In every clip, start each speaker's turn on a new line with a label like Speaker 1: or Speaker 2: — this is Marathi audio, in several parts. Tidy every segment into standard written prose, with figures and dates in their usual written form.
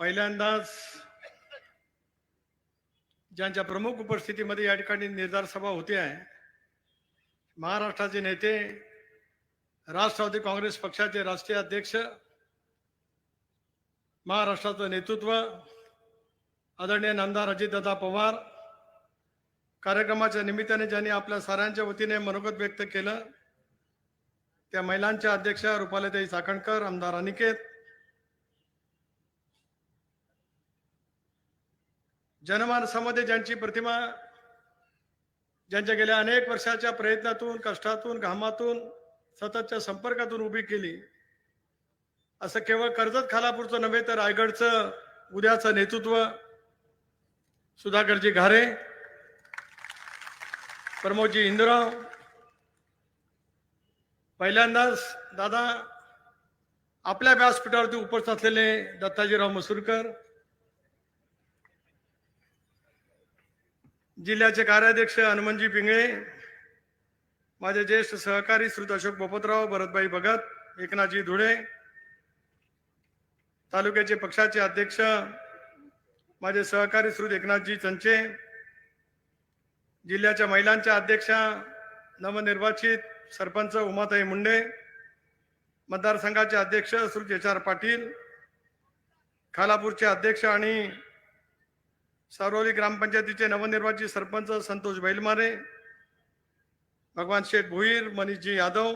Speaker 1: पहिल्यांदाच ज्यांच्या प्रमुख उपस्थितीमध्ये या ठिकाणी निर्धार सभा होते आहे, महाराष्ट्राचे नेते, राष्ट्रवादी काँग्रेस पक्षाचे राष्ट्रीय अध्यक्ष, महाराष्ट्राचं नेतृत्व आदरणीय नामदार अजितदादा पवार, कार्यक्रमाच्या निमित्ताने ज्यांनी आपल्या साऱ्यांच्या वतीने मनोगत व्यक्त केलं त्या महिलांच्या अध्यक्ष रुपालीताई चाकणकर, आमदार अनिकेत, जनमानसामध्ये ज्यांची प्रतिमा, ज्यांच्या गेल्या अनेक वर्षाच्या प्रयत्नातून, कष्टातून, घामातून, सततच्या संपर्कातून उभी केली, असं केवळ कर्जत खालापूरचं नव्हे तर रायगडचं उद्याचं नेतृत्व सुधाकरजी घारे, प्रमोदजी इंदुराव, पहिल्यांदाच दादा आपल्या व्यासपीठावरती उपस्थित असलेले दत्ताजीराव मसूरकर, जिल्ह्याचे कार्याध्यक्ष हनुमंतजी पिंगळे, माझे ज्येष्ठ सहकारी श्री अशोक बोपतराव, भरतभाई भगत, एकनाथजी धुळे, तालुक्याचे पक्षाचे अध्यक्ष माझे सहकारी श्री एकनाथजी चंचे, जिल्ह्याच्या महिलांच्या अध्यक्षा नवनिर्वाचित सरपंच उमाताई मुंडे, मतदारसंघाचे अध्यक्ष श्री एच आर पाटील, खालापूरचे अध्यक्ष आणि सारोली ग्रामपंचायतीचे नवनिर्वाचित सरपंच संतोष बैलमारे, भगवान शेठ भोईर, मनीषजी यादव,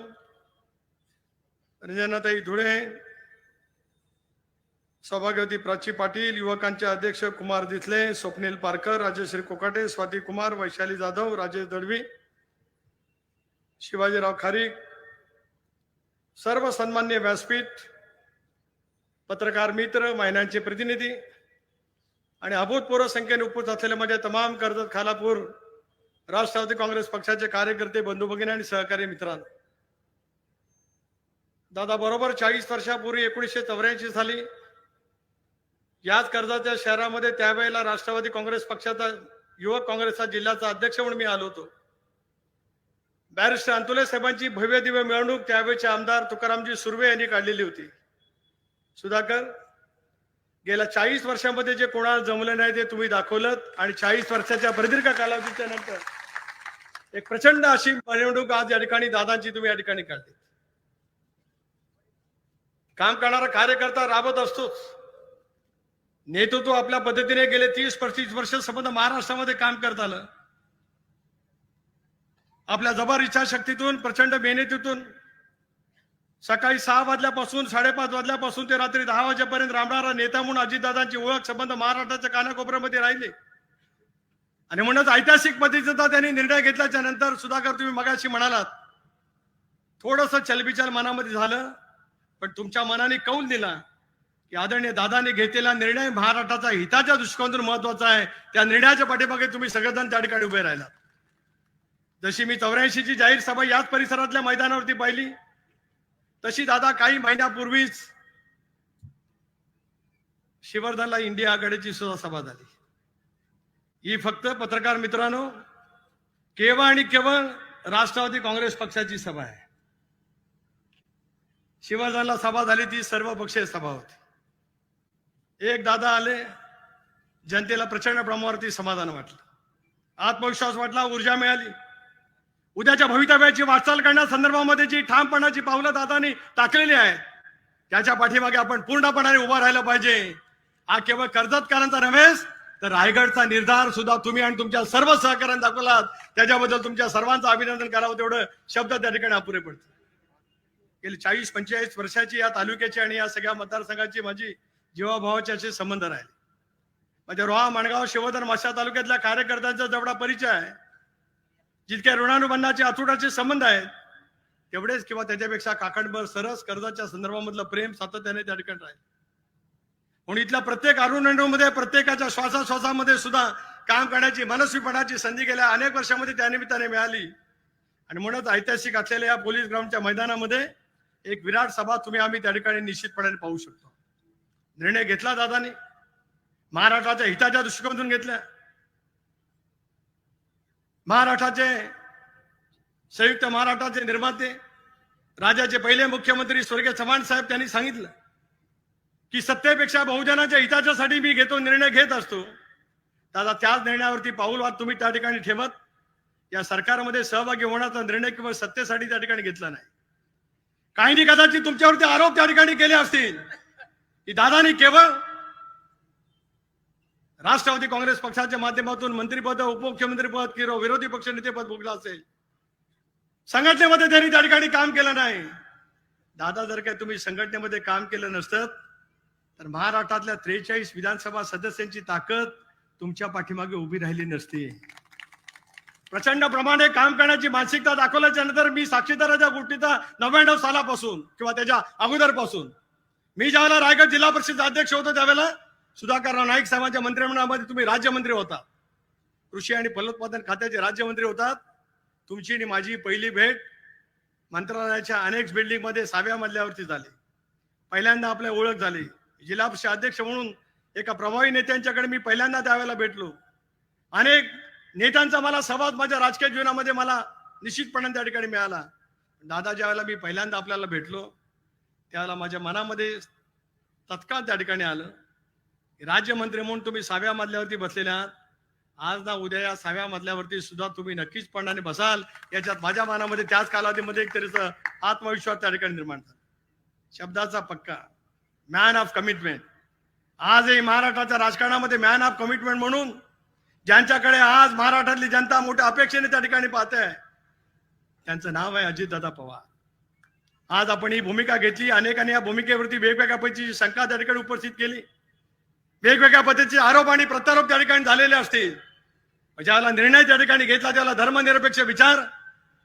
Speaker 1: रंजनाताई धुळे, सौभाग्यवती प्राची पाटील, युवकांचे अध्यक्ष कुमार दिसले, स्वप्नील पारकर, राजेश्री कोकाटे, स्वाती कुमार, वैशाली जाधव, राजेश दळवी, शिवाजीराव खारीक, सर्व सन्मान्य व्यासपीठ, पत्रकार मित्र, महिलांचे प्रतिनिधी आणि अभूतपूर्व संख्येने उपस्थित असलेले माझे तमाम कर्जत खालापूर राष्ट्रवादी काँग्रेस पक्षाचे कार्यकर्ते, बंधू भगिनी आणि सहकारी मित्रांनो, दादा बरोबर 40 वर्षापूर्वी 1984 साली याच कर्जतच्या शहरामध्ये त्यावेळेला राष्ट्रवादी काँग्रेस पक्षाचा युवक काँग्रेसचा जिल्ह्याचा अध्यक्ष म्हणून मी आलो होतो. बॅरिस्टर अंतुले साहेबांची भव्य दिव्य मिरवणूक त्यावेळेचे आमदार तुकारामजी सुर्वे यांनी काढलेली होती. सुधाकर, गेल्या 40 वर्षांमध्ये जे कोणाला जमलं नाही ते तुम्ही दाखवलं आणि 40 वर्षाच्या प्रदीर्घ कालावधीच्या नंतर एक प्रचंड अशी मिरवणूक आज या ठिकाणी दादांची तुम्ही या ठिकाणी काढली. काम करणारा कार्यकर्ता राबत असतोच. नेतृत्व आपल्या पद्धतीने गेले 30-35 वर्ष संबंध महाराष्ट्रामध्ये काम करत आलं. आपल्या जबर इच्छाशक्तीतून, प्रचंड मेहनतीतून सकाळी 6 वाजल्यापासून 5:30 वाजल्यापासून ते रात्री 10 वाजेपर्यंत राबणारा नेता म्हणून अजितदादांची ओळख संबंध महाराष्ट्राच्या कानाकोपऱ्यामध्ये राहिले. आणि म्हणूनच ऐतिहासिक पद्धतीचा त्यांनी निर्णय घेतल्याच्या नंतर सुधाकर, तुम्ही मगाशी म्हणालात थोडंसं चलबिचल मनामध्ये झालं, पण तुमच्या मनाने कौल दिला की आदरणीय दादांनी घेतलेला निर्णय महाराष्ट्राचा हिताच्या दृष्टिकोनातून महत्वाचा आहे. त्या निर्णयाच्या पाठीमागे तुम्ही सगळेजण त्या ठिकाणी उभे राहिलात. जशी मी 84 ची जाहीर सभा याच परिसरातल्या मैदानावरती पाहिली, तशी दादा काही महिन्यापूर्वीच शिवर्धनला इंडिया आघाडीची सुद्धा सभा झाली. ही फक्त पत्रकार मित्रांनो केवळ आणि केवळ राष्ट्रवादी काँग्रेस पक्षाची सभा आहे. शिवर्धनला सभा झाली ती सर्व पक्षीय सभा होती. एक दादा आले, जनतेला प्रचंड प्रमाणावरती समाधान वाटलं, आत्मविश्वास वाटला, ऊर्जा मिळाली. उद्याच्या भवितव्याची वाटचाल करण्यासंदर्भामध्ये जी ठामपणाची पावलं दादांनी टाकलेली आहेत त्याच्या पाठीमागे आपण पूर्णपणाने उभा राहिलं पाहिजे. हा केवळ कर्जतकरांचा नव्हेच तर रायगडचा निर्धार सुद्धा तुम्ही आणि तुमच्या सर्व सहकार्यांनी दाखवलात. त्याच्याबद्दल तुमच्या सर्वांचं अभिनंदन करावं तेवढं शब्द त्या ठिकाणी अपुरे पडतात. गेली 40-45 वर्षाची या तालुक्याची आणि या सगळ्या मतदारसंघाची माझी जीवाभावाचे असे संबंध राहिले. माझ्या रोहा, माणगाव, शिवधन, माशा तालुक्यातल्या कार्यकर्त्यांचा जेवढा परिचय आहे, जितक्या ऋणानुबंधाचे अतुटाचे संबंध आहेत, तेवढेच किंवा त्याच्यापेक्षा काकणभर सरस कर्जाच्या संदर्भामधलं प्रेम सातत्याने त्या ठिकाणी राहील. म्हणून इथल्या प्रत्येक अरुणमध्ये, प्रत्येकाच्या श्वासाश्वासामध्ये सुद्धा काम करण्याची मनस्वीपणाची संधी गेल्या अनेक वर्षामध्ये त्यानिमित्ताने मिळाली. आणि म्हणूनच ऐतिहासिक असलेल्या या पोलीस ग्राउंडच्या मैदानामध्ये एक विराट सभा तुम्ही आम्ही त्या ठिकाणी निश्चितपणे पाहू शकतो. निर्णय घेतला दादानी, महाराष्ट्राच्या हिताच्या दृष्टिकोनातून घेतल्या. महाराष्ट्राचे संयुक्त महाराष्ट्राचे निर्माते, राज्याचे पहिले मुख्यमंत्री स्वर्गीय चव्हाण साहेब त्यांनी सांगितलं की सत्तेपेक्षा बहुजनाच्या हिताच्यासाठी मी निर्णय घेत असतो, दादा त्याच निर्णयावरती पाऊलवार तुम्ही त्या ठिकाणी ठेवत या सरकारमध्ये सहभागी होण्याचा निर्णय किंवा सत्तेसाठी त्या ठिकाणी घेतला नाही. काहींनी कदाचित तुमच्यावरती आरोप त्या ठिकाणी केले असतील की दादानी केवळ राष्ट्रवादी काँग्रेस पक्षाच्या माध्यमातून मंत्रिपद, उपमुख्यमंत्रीपद किंवा विरोधी पक्षनेतेपद भोगलं असेल, संघटनेमध्ये त्यांनी त्या ठिकाणी काम केलं नाही. दादा जर काय तुम्ही संघटनेमध्ये काम केलं नसतं तर महाराष्ट्रातल्या 43 विधानसभा सदस्यांची ताकद तुमच्या पाठीमागे उभी राहिली नसती. प्रचंड प्रमाणे काम करण्याची मानसिकता दाखवल्याच्या नंतर मी साक्षीदाराच्या गोष्टीचा 99 सालापासून किंवा त्याच्या अगोदरपासून मी ज्यावेळेला रायगड जिल्हा परिषद अध्यक्ष होतो त्यावेळेला सुधाकरराव नाईक साहेबांच्या मंत्रिमंडळामध्ये तुम्ही राज्यमंत्री होता, कृषी आणि फलोत्पादन खात्याचे राज्यमंत्री होतात. तुमची आणि माझी पहिली भेट मंत्रालयाच्या अनेक बिल्डिंग मध्ये 6व्या मजल्यावरती झाली. पहिल्यांदा आपल्या ओळख झाली. जिल्हा परिषद अध्यक्ष म्हणून एका प्रभावी नेत्यांच्याकडे मी पहिल्यांदा त्यावेळेला भेटलो. अनेक नेत्यांचा मला सहवास माझ्या राजकीय जीवनामध्ये मला निश्चितपणे त्या ठिकाणी मिळाला. दादा ज्यावेळेला मी पहिल्यांदा आपल्याला भेटलो त्यावेळेला माझ्या मनामध्ये तत्काळ त्या ठिकाणी आलं, राज्यमंत्री म्हणून तुम्ही 6व्या मजल्यावरती बसलेले आहात. आज ना उद्या या 6व्या मजल्यावरती सुद्धा तुम्ही नक्कीच पणाने बसाल, याच्यात माझ्या मनामध्ये त्याच कालावधीमध्ये एक तरीचा आत्मविश्वास त्या ठिकाणी निर्माण झाला. शब्दाचा पक्का, मॅन ऑफ कमिटमेंट. आजही महाराष्ट्राच्या राजकारणामध्ये मॅन ऑफ कमिटमेंट म्हणून ज्यांच्याकडे आज महाराष्ट्रातली जनता मोठ्या अपेक्षेने त्या ठिकाणी पाहते त्यांचं नाव आहे अजितदादा पवार. आज आपण ही भूमिका घेतली, अनेकांनी या भूमिकेवरती वेगवेगळ्या पद्धतीची शंका त्या ठिकाणी उपस्थित केली, वेगवेगळ्या पद्धतीचे आरोप आणि प्रत्यारोप त्या ठिकाणी झालेले असतील. ज्याला निर्णय त्या ठिकाणी घेतला त्याला धर्मनिरपेक्ष विचार,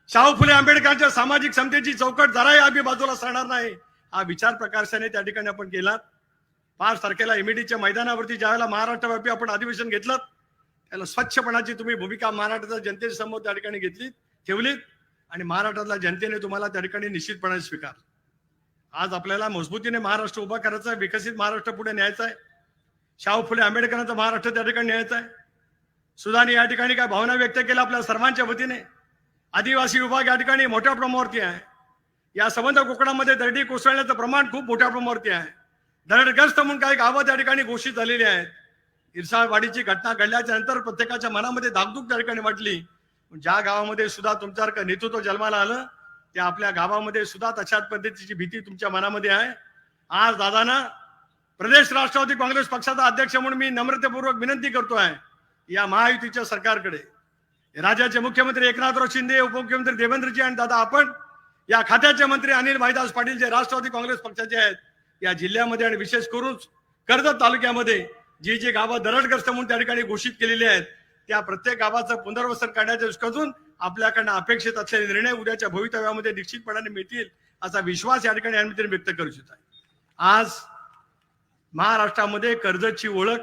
Speaker 1: शाहू फुले आंबेडकरांच्या सामाजिक समतेची चौकट जराही आम्ही बाजूला सरणार नाही हा विचार प्रकाशाने त्या ठिकाणी आपण केला. 5 तारखेला एमईडीच्या मैदानावरती ज्यावेळेला महाराष्ट्रव्यापी आपण अधिवेशन घेतलं त्याला स्वच्छपणाची तुम्ही भूमिका महाराष्ट्राच्या जनतेसमोर त्या ठिकाणी ठेवलीत आणि महाराष्ट्रातल्या जनतेने तुम्हाला त्या ठिकाणी निश्चितपणे स्वीकार. आज आपल्याला मजबूतीने महाराष्ट्र उभा करायचा आहे, विकसित महाराष्ट्र पुढे न्यायचा आहे, शाहू फुले आंबेडकरांचा महाराष्ट्र त्या ठिकाणी न्यायचा आहे. सुधाने या ठिकाणी काय भावना व्यक्त केल्या आपल्या सर्वांच्या वतीने. आदिवासी विभाग या ठिकाणी मोठ्या प्रमाणावरती आहे. या संबंध कोकणामध्ये दरडी कोसळण्याचं प्रमाण खूप मोठ्या प्रमाणावरती आहे. दरडग्रस्त म्हणून काही गावं त्या ठिकाणी घोषित झालेली आहेत. इरसाळवाडीची घटना घडल्याच्या नंतर प्रत्येकाच्या मनामध्ये धाकधूक त्या ठिकाणी वाटली. ज्या गावामध्ये सुद्धा तुमच्यासारखं नेतृत्व जन्माला आलं त्या आपल्या गावामध्ये सुद्धा तशाच पद्धतीची भीती तुमच्या मनामध्ये आहे. आज दादांना प्रदेश राष्ट्रवादी काँग्रेस पक्षाचा अध्यक्ष म्हणून मी नम्रतापूर्वक विनंती करतो आहे या महायुतीच्या सरकारकडे, राज्याचे मुख्यमंत्री एकनाथराव शिंदे, उपमुख्यमंत्री देवेंद्रजी आणि दादा आपण या खात्याचे मंत्री अनिल भाईदास पाटील जे राष्ट्रवादी काँग्रेस पक्षाचे आहेत, या जिल्ह्यामध्ये आणि विशेष करून कर्जत तालुक्यामध्ये जी गावं दरडग्रस्त म्हणून त्या ठिकाणी घोषित केलेली आहेत त्या प्रत्येक गावाचं पुनर्वसन करण्याच्या दृष्टीतून आपल्याकडनं अपेक्षित असलेले निर्णय उद्याच्या भवितव्यामध्ये निश्चितपणाने मिळतील असा विश्वास या ठिकाणी आम्ही व्यक्त करू इच्छित आहे. आज महाराष्ट्रामध्ये कर्जतची ओळख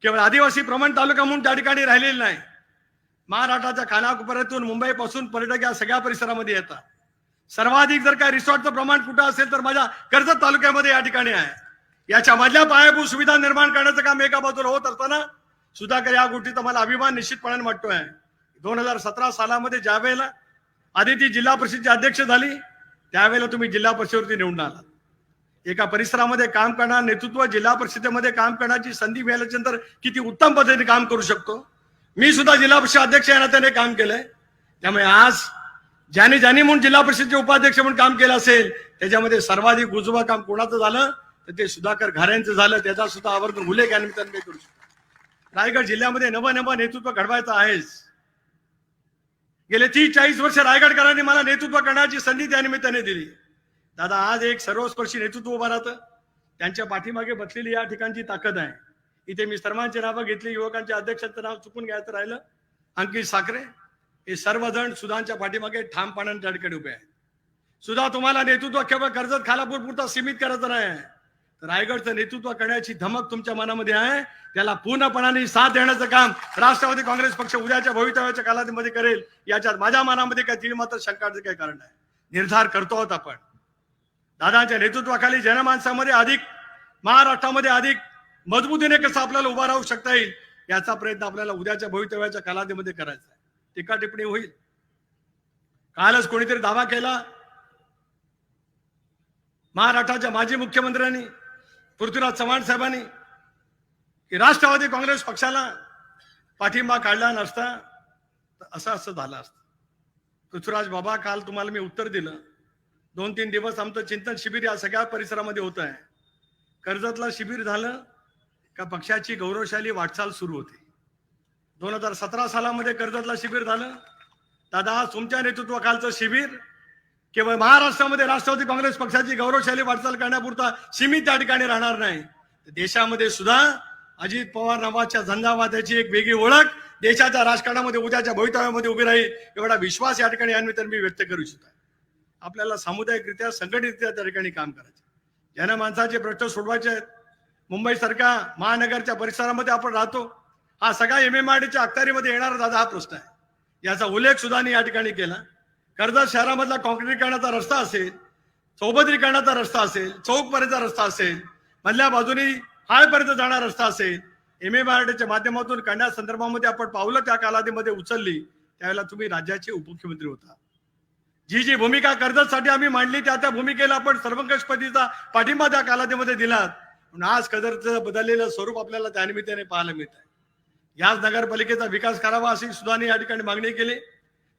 Speaker 1: केवळ आदिवासी प्रमाण तालुका म्हणून त्या ठिकाणी राहिलेली नाही. महाराष्ट्राच्या कानाकोपऱ्यातून मुंबईपासून पर्यटक या सगळ्या परिसरामध्ये येतात. सर्वाधिक जर काय रिसॉर्टचं प्रमाण कुठं असेल तर माझ्या कर्जत तालुक्यामध्ये या ठिकाणी आहे. याच्या मधल्या पायाभूत सुविधा निर्माण करण्याचं काम एका बाजूला होत असताना सुधाकर या गोष्टीचा मला अभिमान निश्चितपणे वाटतोय. 2017 सालामध्ये ज्या वेळेला आदिती जिल्हा परिषदेची अध्यक्ष झाली त्यावेळेला तुम्ही जिल्हा परिषदेवरती निवडून आलात. एका परिसरामध्ये काम करणार नेतृत्व जिल्हा परिषदेमध्ये काम करण्याची संधी मिळाल्याच्या नंतर किती उत्तम पद्धतीने काम करू शकतो. मी सुद्धा जिल्हा परिषद अध्यक्ष या नात्याने काम केलंय. त्यामुळे आज ज्यांनी म्हणून जिल्हा परिषदेचे उपाध्यक्ष म्हणून काम केलं असेल त्याच्यामध्ये सर्वाधिक उजवा काम कोणाचं झालं तर ते सुधाकर घाऱ्यांचं झालं. त्याचा सुद्धा आवर्जून उल्लेख या निमित्ताने करू शकतो. रायगड जिल्ह्यामध्ये नवं नेतृत्व घडवायचं आहेच. गेले 30-40 वर्ष रायगडकरांनी मला नेतृत्व करण्याची संधी त्या निमित्ताने दिली. दादा आज एक सर्वस्पर्शी नेतृत्व उभं राहतं. त्यांच्या पाठीमागे बसलेली या ठिकाणची ताकद आहे. इथे मी सर्वांची नावं घेतली, युवकांच्या अध्यक्षांचं नाव चुकून घ्यायचं राहिलं, अंकित साखरे, हे सर्वजण सुधांच्या पाठीमागे ठामपणाने त्या ठिकाणी उभे आहेत. सुधा तुम्हाला नेतृत्व केवळ कर्जत खालापूर पुरता सीमित करायचं नाही, रायगडचं नेतृत्व करण्याची धमक तुमच्या मनामध्ये आहे. त्याला पूर्णपणाने साथ देण्याचं काम राष्ट्रवादी काँग्रेस पक्ष उद्याच्या भवितव्याच्या कालावधीमध्ये करेल याच्यात माझ्या मनामध्ये काही तीळ मात्र शंकाचं काही कारण नाही. निर्धार करतो आहोत आपण. दादांच्या नेतृत्वाखाली जनमानसामध्ये अधिक महाराष्ट्रामध्ये अधिक मजबूतीने कसं आपल्याला उभा राहू शकता येईल याचा प्रयत्न आपल्याला उद्याच्या भवितव्याच्या कालावधीमध्ये करायचा आहे. टीका टिप्पणी होईल. कालच कोणीतरी दावा केला महाराष्ट्राच्या माजी मुख्यमंत्र्यांनी पृथ्वीराज चव्हाण साहेबांनी की राष्ट्रवादी काँग्रेस पक्षाला पाठिंबा काढला नसता तर असं झालं असतं. पृथ्वीराज बाबा, काल तुम्हाला मी उत्तर दिलं. 2-3 दिवस आमचं चिंतन शिबिर या सगळ्या परिसरामध्ये होत आहे. कर्जतला शिबिर झालं का पक्षाची गौरवशाली वाटचाल सुरू होते. 2017 सालामध्ये कर्जतला शिबिर झालं. दादा, तुमच्या नेतृत्वाखालचं शिबिर केवळ महाराष्ट्रामध्ये राष्ट्रवादी काँग्रेस पक्षाची गौरवशाली वाटचाल करण्यापुरता सीमित त्या ठिकाणी राहणार नाही. देशामध्ये सुद्धा अजित पवार नावाच्या झंझावाद्याची एक वेगळी ओळख देशाच्या राजकारणामध्ये उद्याच्या भवितव्यामध्ये उभी राहील एवढा विश्वास या ठिकाणी यानिमित्ताने मी व्यक्त करू इच्छितो. आपल्याला सामुदायिकरित्या संघटितरित्या त्या ठिकाणी काम करायचं. ज्यांना माणसाचे प्रश्न सोडवायचे आहेत. मुंबईसारख्या महानगरच्या परिसरामध्ये आपण राहतो. हा सगळा MMRDच्या अखत्यारीमध्ये येणारा दादा हा प्रश्न आहे. याचा उल्लेख सुद्धा या ठिकाणी केला. कर्जत शहरामधला काँक्रिटीकरणाचा रस्ता असेल, चौपदरीकरणाचा रस्ता असेल, चौकपर्यंतचा रस्ता असेल, मधल्या बाजूनी हाळपर्यंत जाणारा रस्ता असेल, MMRDच्या माध्यमातून करण्यासंदर्भामध्ये आपण पावलं त्या कालावधीमध्ये उचलली. त्यावेळेला तुम्ही राज्याचे उपमुख्यमंत्री होता. जी भूमिका कर्जतसाठी आम्ही मांडली त्या भूमिकेला आपण सर्वंकष पद्धतीचा पाठिंबा त्या कालावधीमध्ये दिलात. म्हणून आज कर्जतचं बदललेलं स्वरूप आपल्याला त्यानिमित्ताने पाहायला मिळत आहे. याच नगरपालिकेचा विकास करावा अशी सुद्धा या ठिकाणी मागणी केली.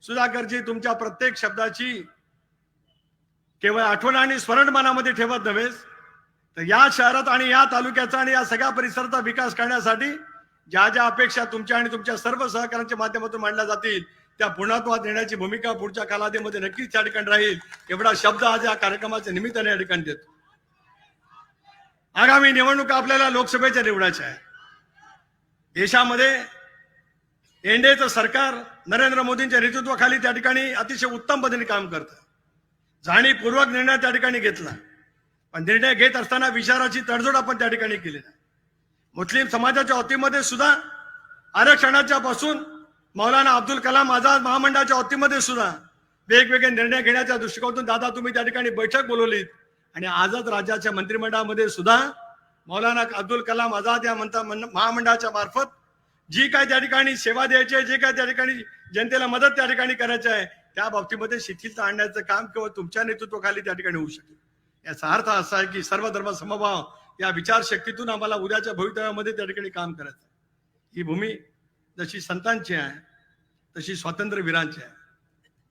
Speaker 1: सुधाकरजी, तुमच्या प्रत्येक शब्दाची केवळ आठवण आणि स्मरण मनामध्ये ठेवत नव्हेस तर या शहरात आणि या तालुक्याचा आणि या सगळ्या परिसराचा विकास करण्यासाठी ज्या ज्या अपेक्षा तुमच्या आणि तुमच्या सर्व सहकाऱ्यांच्या माध्यमातून मांडल्या जातील त्या पूर्णत्वात येण्याची भूमिका पुढच्या कालावधीमध्ये नक्कीच त्या ठिकाणी राहील एवढा शब्द आज या कार्यक्रमाच्या निमित्ताने या ठिकाणी देतो. आगामी निवडणुका आपल्याला लोकसभेच्या निवडायच्या आहे. देशामध्ये एनडीएचं सरकार नरेंद्र मोदींच्या नेतृत्वाखाली त्या ठिकाणी अतिशय उत्तम पद्धतीने काम करतं. जाणीवपूर्वक निर्णय त्या ठिकाणी घेतला, पण निर्णय घेत असताना विचाराची तडजोड आपण त्या ठिकाणी केली नाही. मुस्लिम समाजाच्या वतीमध्ये सुद्धा आरक्षणाच्या पासून मौलाना अब्दुल कलाम आझाद महामंडळाच्या वतीमध्ये सुद्धा वेगवेगळे निर्णय घेण्याच्या दृष्टिकोनातून दादा तुम्ही त्या ठिकाणी बैठक बोलवलीत आणि आझाद राज्याच्या मंत्रिमंडळामध्ये सुद्धा मौलाना अब्दुल कलाम आझाद या महामंडळाच्या मार्फत जी काय त्या ठिकाणी सेवा द्यायची आहे, जे काय त्या ठिकाणी जनतेला मदत त्या ठिकाणी करायची आहे त्या बाबतीमध्ये शिथिलता आणण्याचं काम केवळ तुमच्या नेतृत्वाखाली त्या ठिकाणी होऊ शकेल. याचा अर्थ असा आहे की सर्व धर्म समभाव या विचारशक्तीतून आम्हाला उद्याच्या भवितव्यामध्ये त्या ठिकाणी काम करायचं आहे. ही भूमी जशी संतांची आहे तशी स्वातंत्र्यवीरांची आहे.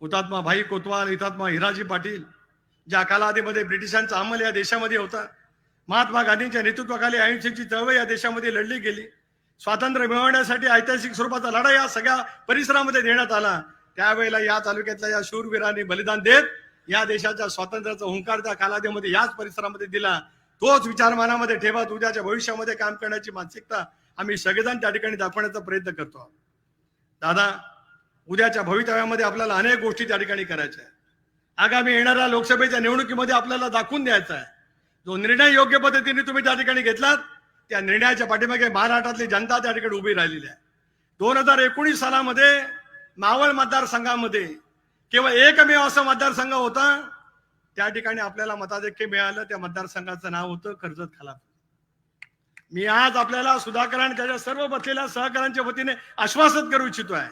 Speaker 1: हुतात्मा भाई कोतवाल, हुतात्मा हिराजी पाटील, ज्या कालावधीमध्ये ब्रिटिशांचा अंमल या देशामध्ये होता, महात्मा गांधींच्या नेतृत्वाखाली अहिंसेची चळवळ या देशामध्ये लढली गेली. स्वातंत्र्य मिळवण्यासाठी ऐतिहासिक स्वरूपाचा लढा या सगळ्या परिसरामध्ये देण्यात आला. त्यावेळेला या तालुक्यातल्या या शूरवीरांनी बलिदान देत या देशाच्या स्वातंत्र्याचा हुंकार त्या कालावधीमध्ये याच परिसरामध्ये दिला. तोच विचार मनामध्ये ठेवत उद्याच्या भविष्यामध्ये काम करण्याची मानसिकता आम्ही सगळेजण त्या ठिकाणी दाखवण्याचा प्रयत्न करतो. दादा, उद्याच्या भवितव्यामध्ये आपल्याला अनेक गोष्टी त्या ठिकाणी करायच्या आहेत. आगामी येणाऱ्या लोकसभेच्या निवडणुकीमध्ये आपल्याला दाखवून द्यायचा आहे जो निर्णय योग्य पद्धतीने तुम्ही त्या ठिकाणी घेतलात त्या निर्णयाच्या पाठीमागे महाराष्ट्रातली जनता त्या ठिकाणी उभी राहिलेली आहे. 2019 सालामध्ये मावळ मतदारसंघामध्ये केवळ एकमेव असा मतदारसंघ होता त्या ठिकाणी आपल्याला मताधिक्य मिळालं. त्या मतदारसंघाचं नाव होतं कर्जत खालापूर. मी आज आपल्याला सुधाकर आणि त्याच्या सर्व बसलेल्या सहकाऱ्यांच्या वतीने आश्वासित करू इच्छितो आहे,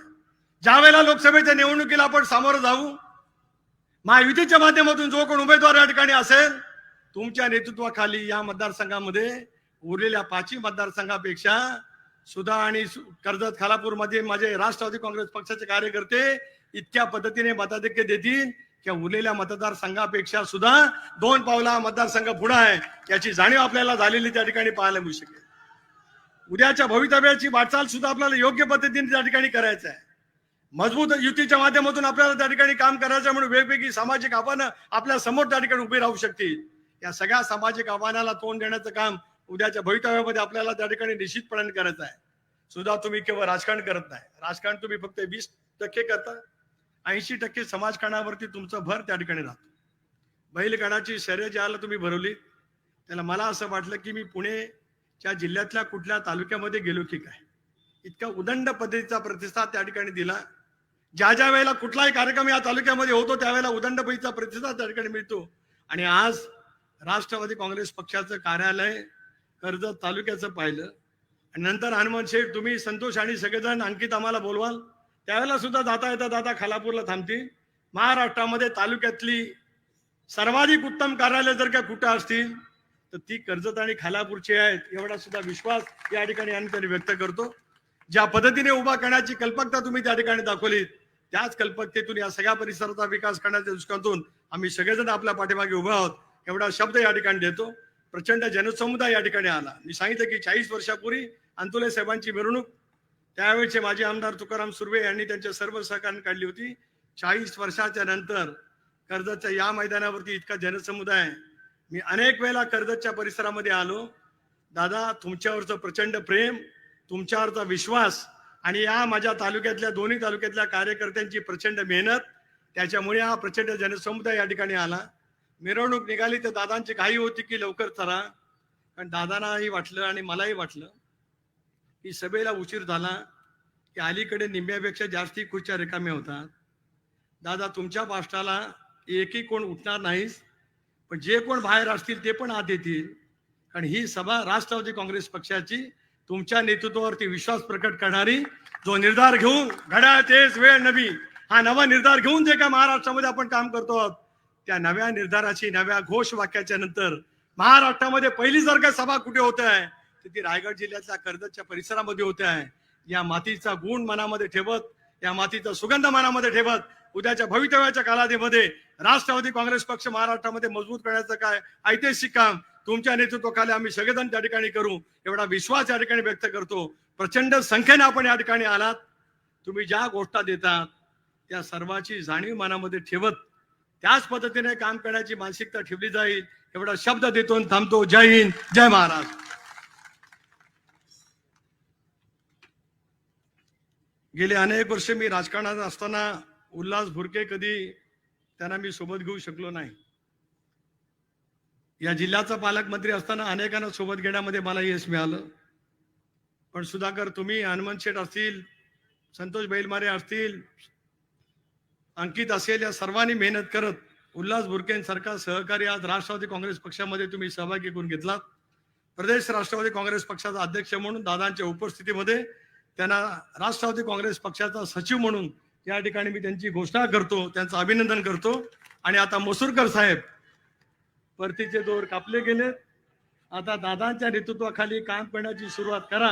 Speaker 1: ज्या वेळेला लोकसभेच्या निवडणुकीला आपण सामोरं जाऊ, महायुतीच्या माध्यमातून जो कोण उमेदवार या ठिकाणी असेल तुमच्या नेतृत्वाखाली या मतदारसंघामध्ये उरलेल्या 5 मतदारसंघापेक्षा सुद्धा आणि कर्जत खालापूर मध्ये माझे राष्ट्रवादी काँग्रेस पक्षाचे कार्यकर्ते इतक्या पद्धतीने मताधिक्य देतील की उरलेल्या मतदारसंघापेक्षा सुद्धा 2 पावला मतदारसंघ पुढे आहे याची जाणीव आपल्याला झालेली त्या ठिकाणी पाहायला मिळू शकेल. उद्याच्या भवितव्याची वाटचाल सुद्धा आपल्याला योग्य पद्धतीने त्या ठिकाणी करायचं आहे. मजबूत युतीच्या माध्यमातून आपल्याला त्या ठिकाणी काम करायचं म्हणून वेगवेगळी सामाजिक आव्हानं आपल्या समोर त्या ठिकाणी उभी राहू शकतील. या सगळ्या सामाजिक आव्हानाला तोंड देण्याचं काम उद्याच्या भवितव्यामध्ये आपल्याला त्या ठिकाणी निश्चितपणे करायचं आहे. सुद्धा तुम्ही केवळ राजकारण करत नाही, राजकारण तुम्ही फक्त 20% करता, 80% समाजकारणावरती तुमचं भर त्या ठिकाणी राहतो. बैलगाडाची शर्यत ज्याला तुम्ही भरवली त्याला मला असं वाटलं की मी पुणेच्या जिल्ह्यातल्या कुठल्या तालुक्यामध्ये गेलो की काय, इतका उदंड पद्धतीचा प्रतिसाद त्या ठिकाणी दिला. ज्या ज्या वेळेला कुठलाही कार्यक्रम या तालुक्यामध्ये होतो त्यावेळेला उदंड पद्धतीचा प्रतिसाद त्या ठिकाणी मिळतो. आणि आज राष्ट्रवादी काँग्रेस पक्षाचं कार्यालय कर्जत तालुक्याचं पाहिलं आणि नंतर हनुमान शेठ, तुम्ही, संतोष आणि सगळेजण आणखीच आम्हाला बोलवाल त्यावेळेला सुद्धा जाता येता दादा खालापूरला थांबतील. महाराष्ट्रामध्ये तालुक्यातली सर्वाधिक उत्तम कार्यालय जर का कुठं असतील तर ती कर्जत आणि खालापूरची आहेत एवढा सुद्धा विश्वास या ठिकाणी आम्ही त्यांनी व्यक्त करतो. ज्या पद्धतीने उभा करण्याची कल्पकता तुम्ही त्या ठिकाणी दाखवली, त्याच कल्पकतेतून या सगळ्या परिसराचा विकास करण्याच्या दृष्टिकोनातून आम्ही सगळेजण आपल्या पाठीमागे उभे आहोत एवढा शब्द या ठिकाणी देतो. प्रचंड जनसमुदाय या ठिकाणी आला. मी सांगितलं की 40 वर्षापूर्वी अंतुले साहेबांची मिरवणूक त्यावेळेचे माजी आमदार तुकाराम सुर्वे यांनी त्यांच्या सर्व सहकार्याने काढली होती. 40 वर्षाच्या नंतर कर्जतच्या या मैदानावरती इतका जनसमुदाय. मी अनेक वेळेला कर्जतच्या परिसरामध्ये आलो. दादा, तुमच्यावरचं प्रचंड प्रेम, तुमच्यावरचा विश्वास आणि या माझ्या तालुक्यातल्या दोन्ही तालुक्यातल्या कार्यकर्त्यांची प्रचंड मेहनत, त्याच्यामुळे हा प्रचंड जनसमुदाय या ठिकाणी आला. मिरवणूक निघाली तर दादांची घाई होती की लवकर चला, कारण दादांनाही वाटलं आणि मलाही वाटलं की सभेला उशीर झाला की अलीकडे निम्म्यापेक्षा जास्ती खुर्च्या रिकाम्या होतात. दादा, तुमच्या पाष्टाला एकही कोण उठणार नाहीस, पण जे कोण बाहेर असतील ते पण आत येतील, कारण ही सभा राष्ट्रवादी काँग्रेस पक्षाची तुमच्या नेतृत्वावरती विश्वास प्रकट करणारी, जो निर्धार घेऊन घड्याळ तेच वेळ नवी, हा नवा निर्धार घेऊन जे का महाराष्ट्रामध्ये आपण काम करतो आहोत, त्या नव्या निर्धाराची नव्या घोष वाक्याच्या नंतर महाराष्ट्रामध्ये पहिली जर का सभा कुठे होत आहे तर ती रायगड जिल्ह्यातल्या कर्जतच्या परिसरामध्ये होते आहे. या मातीचा गुण मनामध्ये ठेवत, या मातीचा सुगंध मनामध्ये ठेवत, उद्याच्या भवितव्याच्या कालावधीमध्ये राष्ट्रवादी काँग्रेस पक्ष महाराष्ट्रामध्ये मजबूत करण्याचं काय ऐतिहासिक काम तुमच्या नेतृत्वाखाली आम्ही सगळेजण त्या ठिकाणी करू एवढा विश्वास या ठिकाणी व्यक्त करतो. प्रचंड संख्येने आपण या ठिकाणी आलात. तुम्ही ज्या गोष्टी देतात त्या सर्वाची जाणीव मनामध्ये ठेवत त्याच पद्धतीने काम करण्याची मानसिकता ठेवली जाईल एवढा शब्द देतो आणि थांबतो. जय हिंद, जय महाराष्ट्र. गेले अनेक वर्ष मी राजकारणात असताना उल्हास भुरके कधी त्यांना मी सोबत घेऊ शकलो नाही. या जिल्ह्याचा पालकमंत्री असताना अनेकांना सोबत घेण्यामध्ये मला यश मिळालं. पण सुधाकर, तुम्ही, हनुमंत शेठ असतील, संतोष बैलमारे असतील, अंकित असेल, या सर्वांनी मेहनत करत उल्हास भुरकेंसारखा सहकारी आज राष्ट्रवादी काँग्रेस पक्षामध्ये तुम्ही सहभागी करून घेतलात. प्रदेश राष्ट्रवादी काँग्रेस पक्षाचा अध्यक्ष म्हणून दादांच्या उपस्थितीमध्ये त्यांना राष्ट्रवादी काँग्रेस पक्षाचा सचिव म्हणून या ठिकाणी मी त्यांची घोषणा करतो, त्यांचं अभिनंदन करतो. आणि आता मसूरकर साहेब, परतीचे दोर कापले गेले, आता दादांच्या नेतृत्वाखाली काम करण्याची सुरुवात करा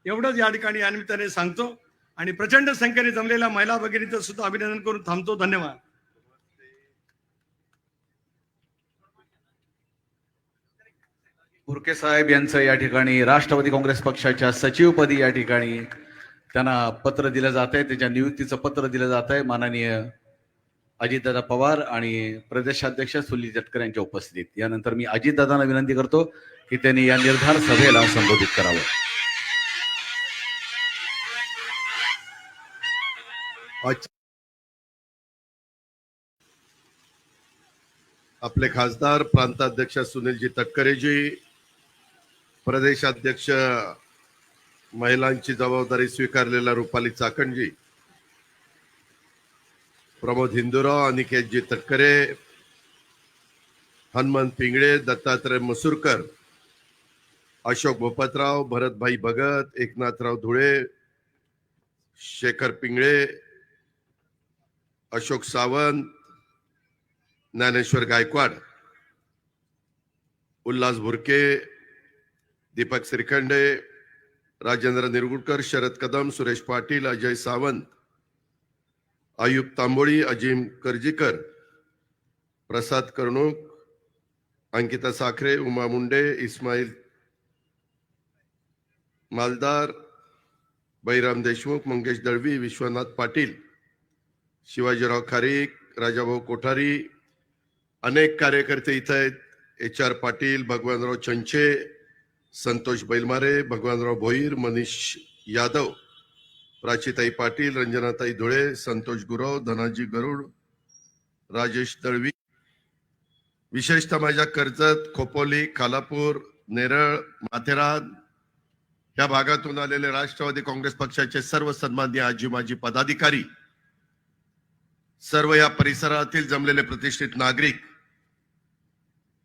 Speaker 1: एवढंच या ठिकाणी या निमित्ताने सांगतो. आणि प्रचंड संख्येने जमलेल्या महिला भगिनींचं सुद्धा अभिनंदन करून थांबतो. धन्यवाद.
Speaker 2: भुरके साहेब यांचं या ठिकाणी राष्ट्रवादी काँग्रेस पक्षाच्या सचिवपदी या ठिकाणी त्यांना पत्र दिलं जात आहे, त्याच्या नियुक्तीचं पत्र दिलं जात आहे. माननीय अजितदादा पवार आणि प्रदेशाध्यक्ष सुनील तटकरे यांच्या उपस्थितीत. यानंतर मी अजितदादांना विनंती करतो की त्यांनी या निर्धार सभेला संबोधित करावं.
Speaker 3: आपले खासदार प्रांताध्यक्ष सुनीलजी तटकरेजी, प्रदेशाध्यक्ष महिलांची जबाबदारी स्वीकारलेला रुपाली चाकणजी, प्रमोद हिंदूराव, अनिकेतजी तटकरे, हनुमंत पिंगळे, दत्तात्रय मसूरकर, अशोक भोपतराव, भरतभाई भगत, एकनाथराव धुळे, शेखर पिंगळे, अशोक सावंत, ज्ञानेश्वर गायकवाड, उल्हास भुरके, दीपक श्रीखंडे, राजेंद्र निरगुडकर, शरद कदम, सुरेश पाटील, अजय सावंत, आयुब तांबोळी, अजिम करजीकर, प्रसाद कर्णूक, अंकिता साखरे, उमा मुंडे, इस्माईल मालदार, बैराम देशमुख, मंगेश दळवी, विश्वनाथ पाटील, शिवाजीराव खारीक, राजाभाऊ कोठारी, अनेक कार्यकर्ते इथं आहेत. HR पाटील, भगवानराव चंचे, संतोष बैलमारे, भगवानराव भोईर, मनीष यादव, प्राचीताई पाटील, रंजनाताई धुळे, संतोष गुरव, धनाजी गरुड, राजेश दळवी, विशेषतः माझ्या कर्जत, खोपोली, खालापूर, नेरळ, माथेरान या भागातून आलेले राष्ट्रवादी काँग्रेस पक्षाचे सर्व सन्माननीय आजी माजी पदाधिकारी, सर्व या परिसरातील जमलेले प्रतिष्ठित नागरिक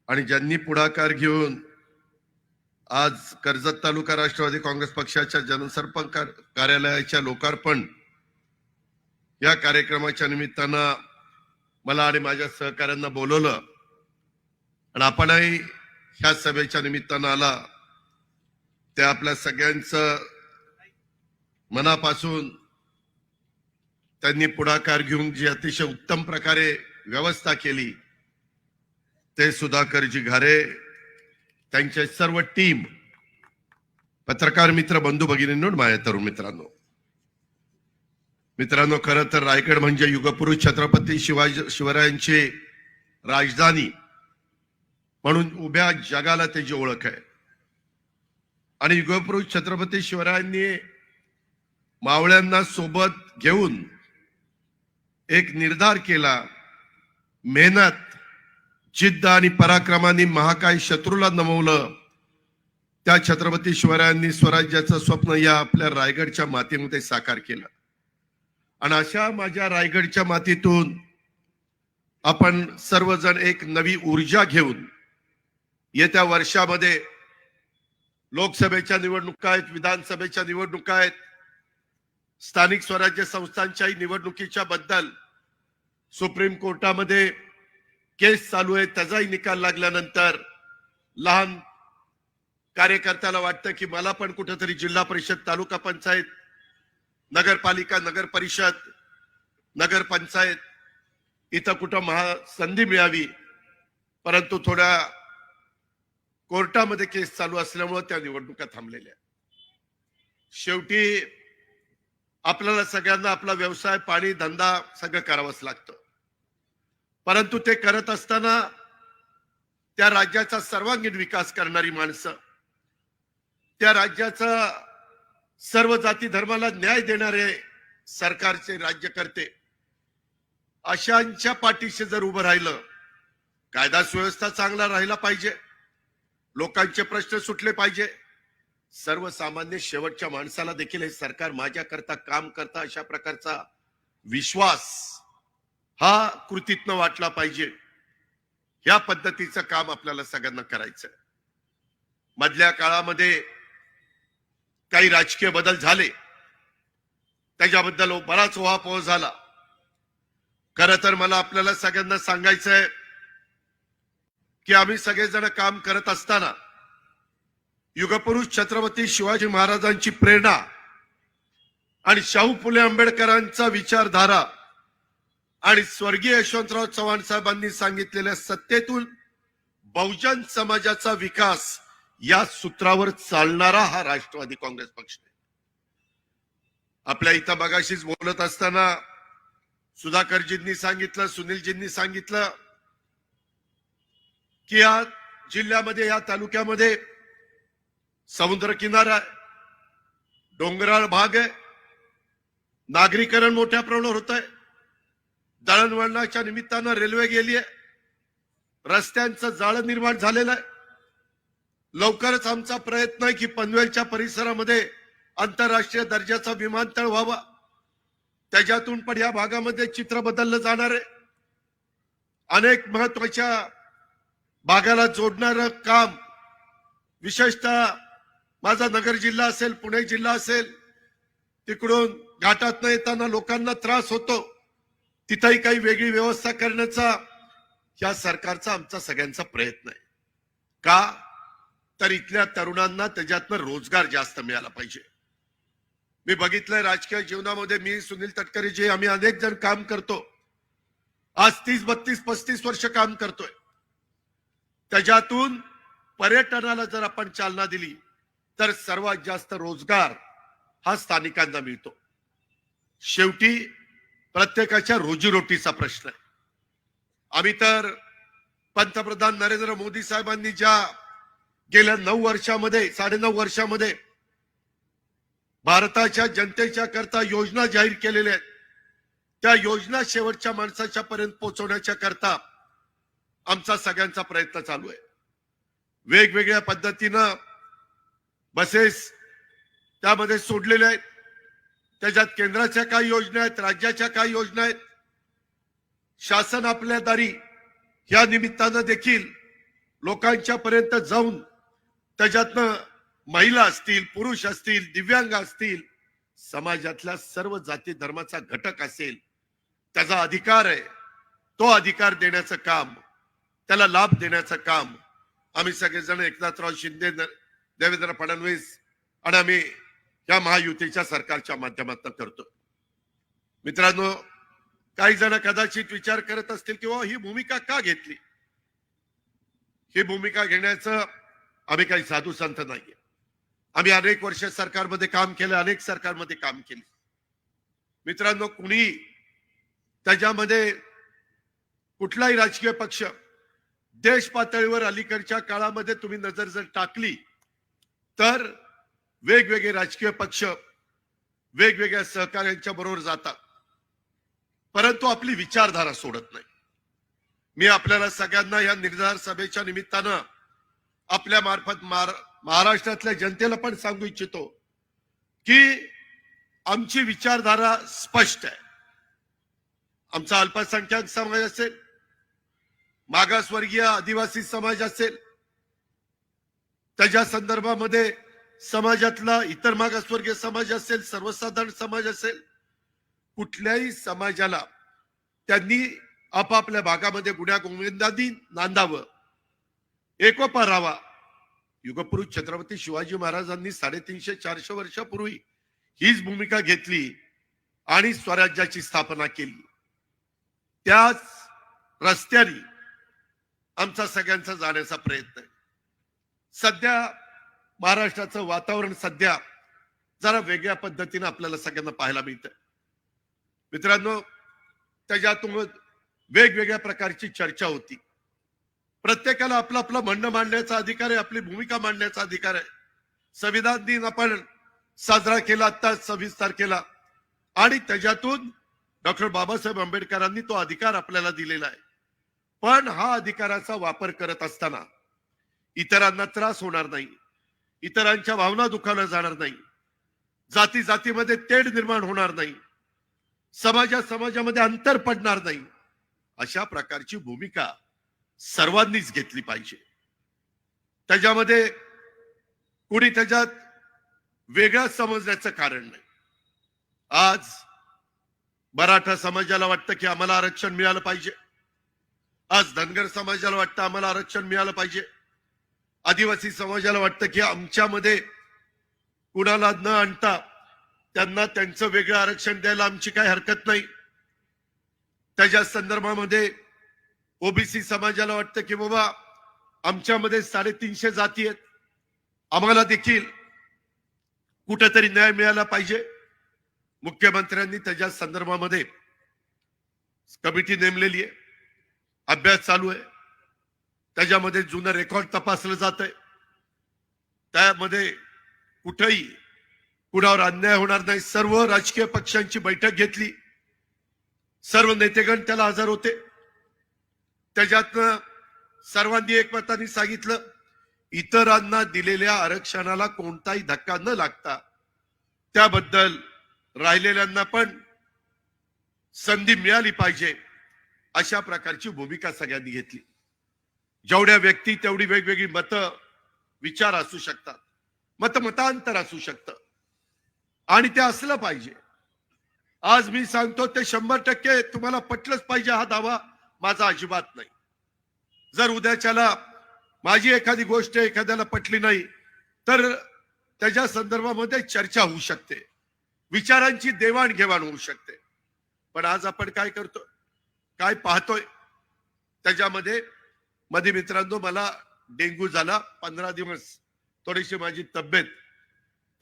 Speaker 3: आणि ज्यांनी पुढाकार घेऊन आज कर्जत तालुका राष्ट्रवादी काँग्रेस पक्षाच्या जनसंपर्क कार्यालयाच्या लोकार्पण या कार्यक्रमाच्या निमित्तानं मला आणि माझ्या सहकाऱ्यांना बोलवलं आणि आपणही ह्या सभेच्या निमित्तानं आला ते आपल्या सगळ्यांचं मनापासून त्यांनी पुढाकार घेऊन जी अतिशय उत्तम प्रकारे व्यवस्था केली ते सुधाकरजी घारे, त्यांचे सर्व टीम, पत्रकार मित्र, बंधू भगिनींनो, माझ्या तरुण मित्रांनो, खरं तर रायगड म्हणजे युगपुरुष छत्रपती शिवरायांची राजधानी म्हणून उभ्या जगाला त्याची ओळख आहे. आणि युगपुरुष छत्रपती शिवरायांनी मावळ्यांना सोबत घेऊन एक निर्धार केला. मेहनत, जिद्द आणि पराक्रमाने महाकाय शत्रूला नमवलं. त्या छत्रपती शिवरायांनी स्वराज्याचं स्वप्न या आपल्या रायगडच्या मातीमध्ये साकार केलं. आणि अशा माझ्या रायगडच्या मातीतून आपण सर्वजण एक नवी ऊर्जा घेऊन येत्या वर्षामध्ये लोकसभेच्या निवडणुका आहेत, विधानसभेच्या निवडणुका आहेत, स्थानिक स्वराज्य संस्थांच्याही निवडणुकीच्या बद्दल सुप्रीम कोर्टामध्ये केस चालू आहे. त्याचाही निकाल लागल्यानंतर लहान कार्यकर्त्याला वाटतं की मला पण कुठेतरी जिल्हा परिषद, तालुका पंचायत, नगरपालिका, नगर परिषद, नगर पंचायत इथं कुठं संधी मिळावी. परंतु थोड्या कोर्टामध्ये केस चालू असल्यामुळे त्या निवडणुका थांबलेल्या. शेवटी आपल्याला सगळ्यांना आपला व्यवसाय, पाणी, धंदा सगळं करावंच लागतं. परंतु ते करत असताना त्या राज्याचा सर्वांगीण विकास करणारी माणसं, त्या राज्याचा सर्व जाती धर्माला न्याय देणारे सरकारचे राज्यकर्ते, अशांच्या पाठीशी जर उभं राहिलं, कायदा सुव्यवस्था चांगला राहिला पाहिजे, लोकांचे प्रश्न सुटले पाहिजे, सर्वसामान्य शेवटच्या माणसाला देखील हे सरकार माझ्याकरता काम करता अशा प्रकारचा विश्वास हा कृतीतनं वाटला पाहिजे. या पद्धतीचं काम आपल्याला सगळ्यांना करायचं. मधल्या काळामध्ये काही राजकीय बदल झाले, त्याच्याबद्दल बराच उहापोह झाला. खरं तर मला आपल्याला सगळ्यांना सांगायचंय की आम्ही सगळेजण काम करत असताना युगपुरुष छत्रपती शिवाजी महाराजांची प्रेरणा आणि शाहू फुले आंबेडकरांचा विचारधारा आणि स्वर्गीय यशवंतराव चव्हाण साहेबांनी सांगितलेल्या सत्तेतून बहुजन समाजाचा विकास या सूत्रावर चालणारा हा राष्ट्रवादी काँग्रेस पक्ष आहे. आपल्या इथं मगाशीच बोलत असताना सुधाकरजींनी सांगितलं, सुनीलजींनी सांगितलं की या जिल्ह्यामध्ये, या तालुक्यामध्ये समुद्र किनारा आहे, डोंगराळ भाग आहे, नागरीकरण मोठ्या प्रमाणावर होत आहे, दळणवळणाच्या निमित्तानं रेल्वे गेली आहे, रस्त्यांचं जाळं निर्माण झालेलं आहे. लवकरच आमचा प्रयत्न आहे की पनवेलच्या परिसरामध्ये आंतरराष्ट्रीय दर्जाचा विमानतळ व्हावा. त्याच्यातून पण या भागामध्ये चित्र बदललं जाणार आहे. अनेक महत्वाच्या भागाला जोडणारं काम, विशेषतः माझा नगर जिल्हा असेल, पुणे जिल्हा असेल, तिकडून घाटातनं येताना लोकांना त्रास होतो, तिथंही काही वेगळी व्यवस्था करण्याचा या सरकारचा, आमचा सगळ्यांचा प्रयत्न आहे. का तर इथल्या तरुणांना त्याच्यातनं रोजगार जास्त मिळाला पाहिजे. मी बघितलंय राजकीय जीवनामध्ये, मी, सुनील तटकरे जे आम्ही अनेक जण काम करतो, आज 30, 32, 35 वर्ष काम करतोय. त्याच्यातून पर्यटनाला जर आपण चालना दिली तर सर्वात जास्त रोजगार हा स्थानिकांना मिळतो. शेवटी प्रत्येकाच्या रोजीरोटीचा प्रश्न आहे. आम्ही तर पंतप्रधान नरेंद्र मोदी साहेबांनी ज्या गेल्या 9 वर्षामध्ये, 9.5 वर्षामध्ये भारताच्या जनतेच्या करता योजना जाहीर केलेल्या आहेत, त्या योजना शेवटच्या माणसाच्या पर्यंत पोहोचवण्याच्या करता आमचा सगळ्यांचा प्रयत्न चालू आहे. वेगवेगळ्या पद्धतीनं बसेस त्यामध्ये सोडलेल्या आहेत. त्याच्यात केंद्राच्या काही योजना आहेत, राज्याच्या काही योजना आहेत. शासन आपल्या दारी या निमित्तानं देखील लोकांच्या पर्यंत जाऊन त्याच्यातनं महिला असतील, पुरुष असतील, दिव्यांग असतील, समाजातल्या सर्व जाती धर्माचा घटक असेल, त्याचा अधिकार आहे, तो अधिकार देण्याचं काम, त्याला लाभ देण्याचं काम आम्ही सगळेजण एकनाथराव शिंदे, देवेंद्र फडणवीस आणि आम्ही या महायुतीच्या सरकारच्या माध्यमातून करतो. मित्रांनो, काही जण कदाचित विचार करत असतील की ही भूमिका का घेतली. ही भूमिका घेण्याचं आम्ही काही साधू संत नाहीये. आम्ही अनेक वर्ष सरकारमध्ये काम केलं, अनेक सरकारमध्ये काम केले. मित्रांनो, कुणी त्याच्यामध्ये कुठलाही राजकीय पक्ष देश पातळीवर अलीकडच्या काळामध्ये तुम्ही नजर जर टाकली तर वेगवेगळे राजकीय पक्ष वेगवेगळ्या सहकार्यांच्या बरोबर जातात, परंतु आपली विचारधारा सोडत नाही. मी आपल्याला सगळ्यांना या निर्धार सभेच्या निमित्तानं आपल्या मार्फत महाराष्ट्रातल्या जनतेला पण सांगू इच्छितो की आमची विचारधारा स्पष्ट आहे. आमचा अल्पसंख्याक समाज असेल, मागासवर्गीय आदिवासी समाज असेल, त्याच्या संदर्भामध्ये समाजातला इतर मागासवर्गीय समाज असेल, सर्वसाधारण समाज असेल, कुठल्याही समाजाला त्यांनी आपापल्या भागामध्ये गुण्या गोविंदांनी नांदावं, एकोपा राहावा. युगपुरुष छत्रपती शिवाजी महाराजांनी 350-400 वर्षापूर्वी हीच भूमिका घेतली आणि स्वराज्याची स्थापना केली. त्याच रस्त्याने आमचा सगळ्यांचा जाण्याचा प्रयत्न आहे. सध्या महाराष्ट्राचं वातावरण सध्या जरा वेगळ्या पद्धतीने आपल्याला सगळ्यांना पाहायला मिळतं. मित्रांनो, त्याच्यातून वेगवेगळ्या प्रकारची चर्चा होती. प्रत्येकाला आपलं आपलं म्हणणं मांडण्याचा अधिकार आहे, आपली भूमिका मांडण्याचा अधिकार आहे. संविधान दिन आपण साजरा केला आता 26 तारखेला आणि त्याच्यातून डॉक्टर बाबासाहेब आंबेडकरांनी तो अधिकार आपल्याला दिलेला आहे. पण हा अधिकाराचा वापर करत असताना इतरांना त्रास होणार नाही, इतरांच्या भावना दुखावल्या जाणार नाही, जाती जातीमध्ये तेढ निर्माण होणार नाही, समाजामध्ये अंतर पडणार नाही, अशा प्रकारची भूमिका सर्वांनीच घेतली पाहिजे. त्याच्यामध्ये कुणी त्याच्यात वेगळा समजण्याचं कारण नाही. आज मराठा समाजाला वाटतं की आम्हाला आरक्षण मिळालं पाहिजे, आज धनगर समाजाला वाटतं आम्हाला आरक्षण मिळालं पाहिजे, आदिवासी समाजाला वाटतं की आमच्यामध्ये कुणाला न आणता त्यांना त्यांचं वेगळं आरक्षण द्यायला आमची काही हरकत नाही. त्याच्या संदर्भामध्ये ओबीसी समाजाला वाटतं की बाबा आमच्यामध्ये 350 जाती आहेत, आम्हाला देखील कुठेतरी न्याय मिळाला पाहिजे. मुख्यमंत्र्यांनी त्याच्या संदर्भामध्ये कमिटी नेमलेली आहे, अभ्यास चालू आहे. त्याच्यामध्ये जुनं रेकॉर्ड तपासलं जात आहे. त्यामध्ये कुठेही कुणावर अन्याय होणार नाही. सर्व राजकीय पक्षांची बैठक घेतली, सर्व नेतेगण त्याला हजर होते. त्याच्यातनं सर्वांनी एकमताने सांगितलं इतरांना दिलेल्या आरक्षणाला कोणताही धक्का न लागता त्याबद्दल राहिलेल्यांना पण संधी मिळाली पाहिजे, अशा प्रकारची भूमिका सगळ्यांनी घेतली. जेवढ्या व्यक्ती तेवढी वेगवेगळी मतं विचार असू शकतात, मतांतर असू शकतं आणि ते असलं पाहिजे. आज मी सांगतो ते 100% तुम्हाला पटलंच पाहिजे हा दावा माझा अजिबात नाही. जर उद्याच्याला माझी एखादी गोष्ट एखाद्याला पटली नाही तर त्याच्या संदर्भामध्ये चर्चा होऊ शकते, विचारांची देवाणघेवाण होऊ शकते. पण आज आपण काय करतो, काय पाहतोय त्याच्यामध्ये मध्ये मित्रांनो मला डेंग्यू झाला. 15 दिवस थोडीशी माझी तब्येत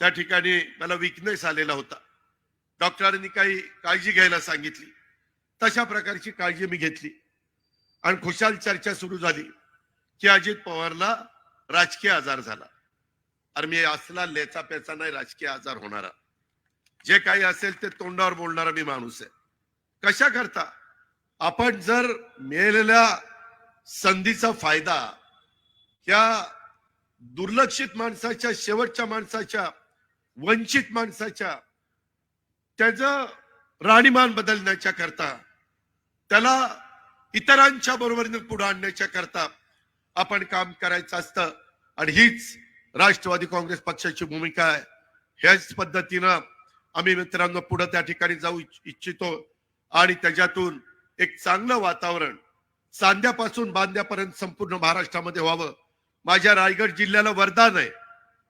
Speaker 3: त्या ठिकाणी मला वीकनेस आलेला होता. डॉक्टरांनी काही काळजी घ्यायला सांगितली, तशा प्रकारची काळजी मी घेतली आणि खुशाल चर्चा सुरू झाली की अजित पवारला राजकीय आजार झाला. अरे मी असला लेचा पेचा नाही राजकीय आजार होणारा, जे काही असेल ते तोंडावर बोलणारा मी माणूस आहे. कशा करता आपण जर मिळालेल्या संधीचा फायदा या दुर्लक्षित माणसाच्या, शेवटच्या माणसाच्या, वंचित माणसाच्या त्याचं राहणीमान बदलण्याच्या करता, त्याला इतरांच्या बरोबरीने पुढे आणण्याच्या करता आपण काम करायचं असतं. आणि हीच राष्ट्रवादी काँग्रेस पक्षाची भूमिका आहे. ह्याच पद्धतीनं आम्ही मित्रांनो पुढे त्या ठिकाणी जाऊ इच्छितो आणि त्याच्यातून एक चांगलं वातावरण सांध्यापासून बांध्यापर्यंत संपूर्ण महाराष्ट्रामध्ये व्हावं, माझ्या रायगड जिल्ह्याला वरदान आहे,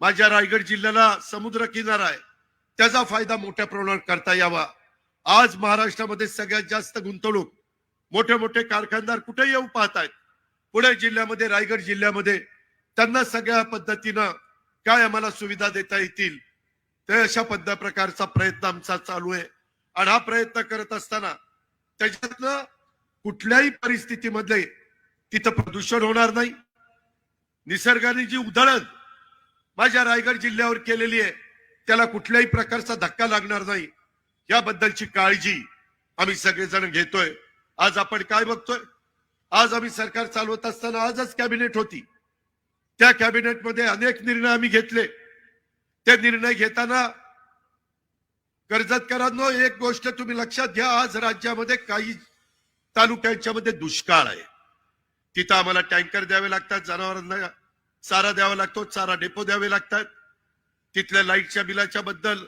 Speaker 3: माझ्या रायगड जिल्ह्याला समुद्र किनारा आहे, त्याचा फायदा मोठ्या प्रमाणावर करता यावा. आज महाराष्ट्रामध्ये सगळ्यात जास्त गुंतवणूक मोठे मोठे कारखानदार कुठे येऊ पाहतायत, पुणे जिल्ह्यामध्ये, रायगड जिल्ह्यामध्ये. त्यांना सगळ्या पद्धतीनं काय आम्हाला सुविधा देता येतील ते अशा प्रकारचा प्रयत्न आमचा चालू आहे. आणि हा प्रयत्न करत असताना त्याच्यातनं कुठल्याही परिस्थितीमध्ये तिथं प्रदूषण होणार नाही. निसर्गाने जी उधळण माझ्या रायगड जिल्ह्यावर केलेली आहे त्याला कुठल्याही प्रकारचा धक्का लागणार नाही, याबद्दलची काळजी आम्ही सगळेजण घेतोय. आज आपण काय बघतोय, आज आम्ही सरकार चालवत असताना आजच कॅबिनेट होती, त्या कॅबिनेटमध्ये अनेक निर्णय आम्ही घेतले. ते निर्णय घेताना कर्जतकरांनो एक गोष्ट तुम्ही लक्षात घ्या, आज राज्यामध्ये काही तालुक्यांच्या मध्ये दुष्काळ आहे. तिथं आम्हाला टँकर द्यावे लागतात, जनावरांना चारा द्यावा लागतो, चारा डेपो द्यावे लागतात, तिथल्या लाईटच्या बिलाच्या बद्दल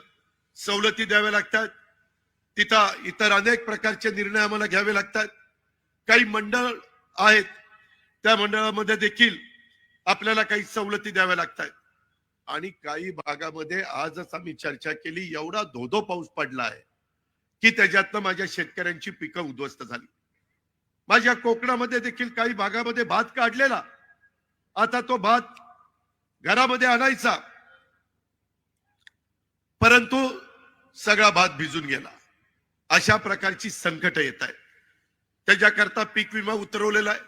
Speaker 3: सवलती द्याव्या लागतात, तिथं इतर अनेक प्रकारचे निर्णय आम्हाला घ्यावे लागतात. काही मंडळ आहेत त्या मंडळामध्ये देखील आपल्याला काही सवलती द्याव्या लागतात. आणि काही भागामध्ये आजच आम्ही चर्चा केली, एवढा धोधो पाऊस पडला आहे की त्याच्यातनं माझ्या शेतकऱ्यांची पिकं उद्ध्वस्त झाली. माझ्या कोकणामध्ये देखील काही भागामध्ये भात काढलेला, आता तो भात घरामध्ये आणायचा, परंतु सगळा भात भिजून गेला. अशा प्रकारची संकट येत आहे. त्याच्याकरता पीक विमा उतरवलेला आहे.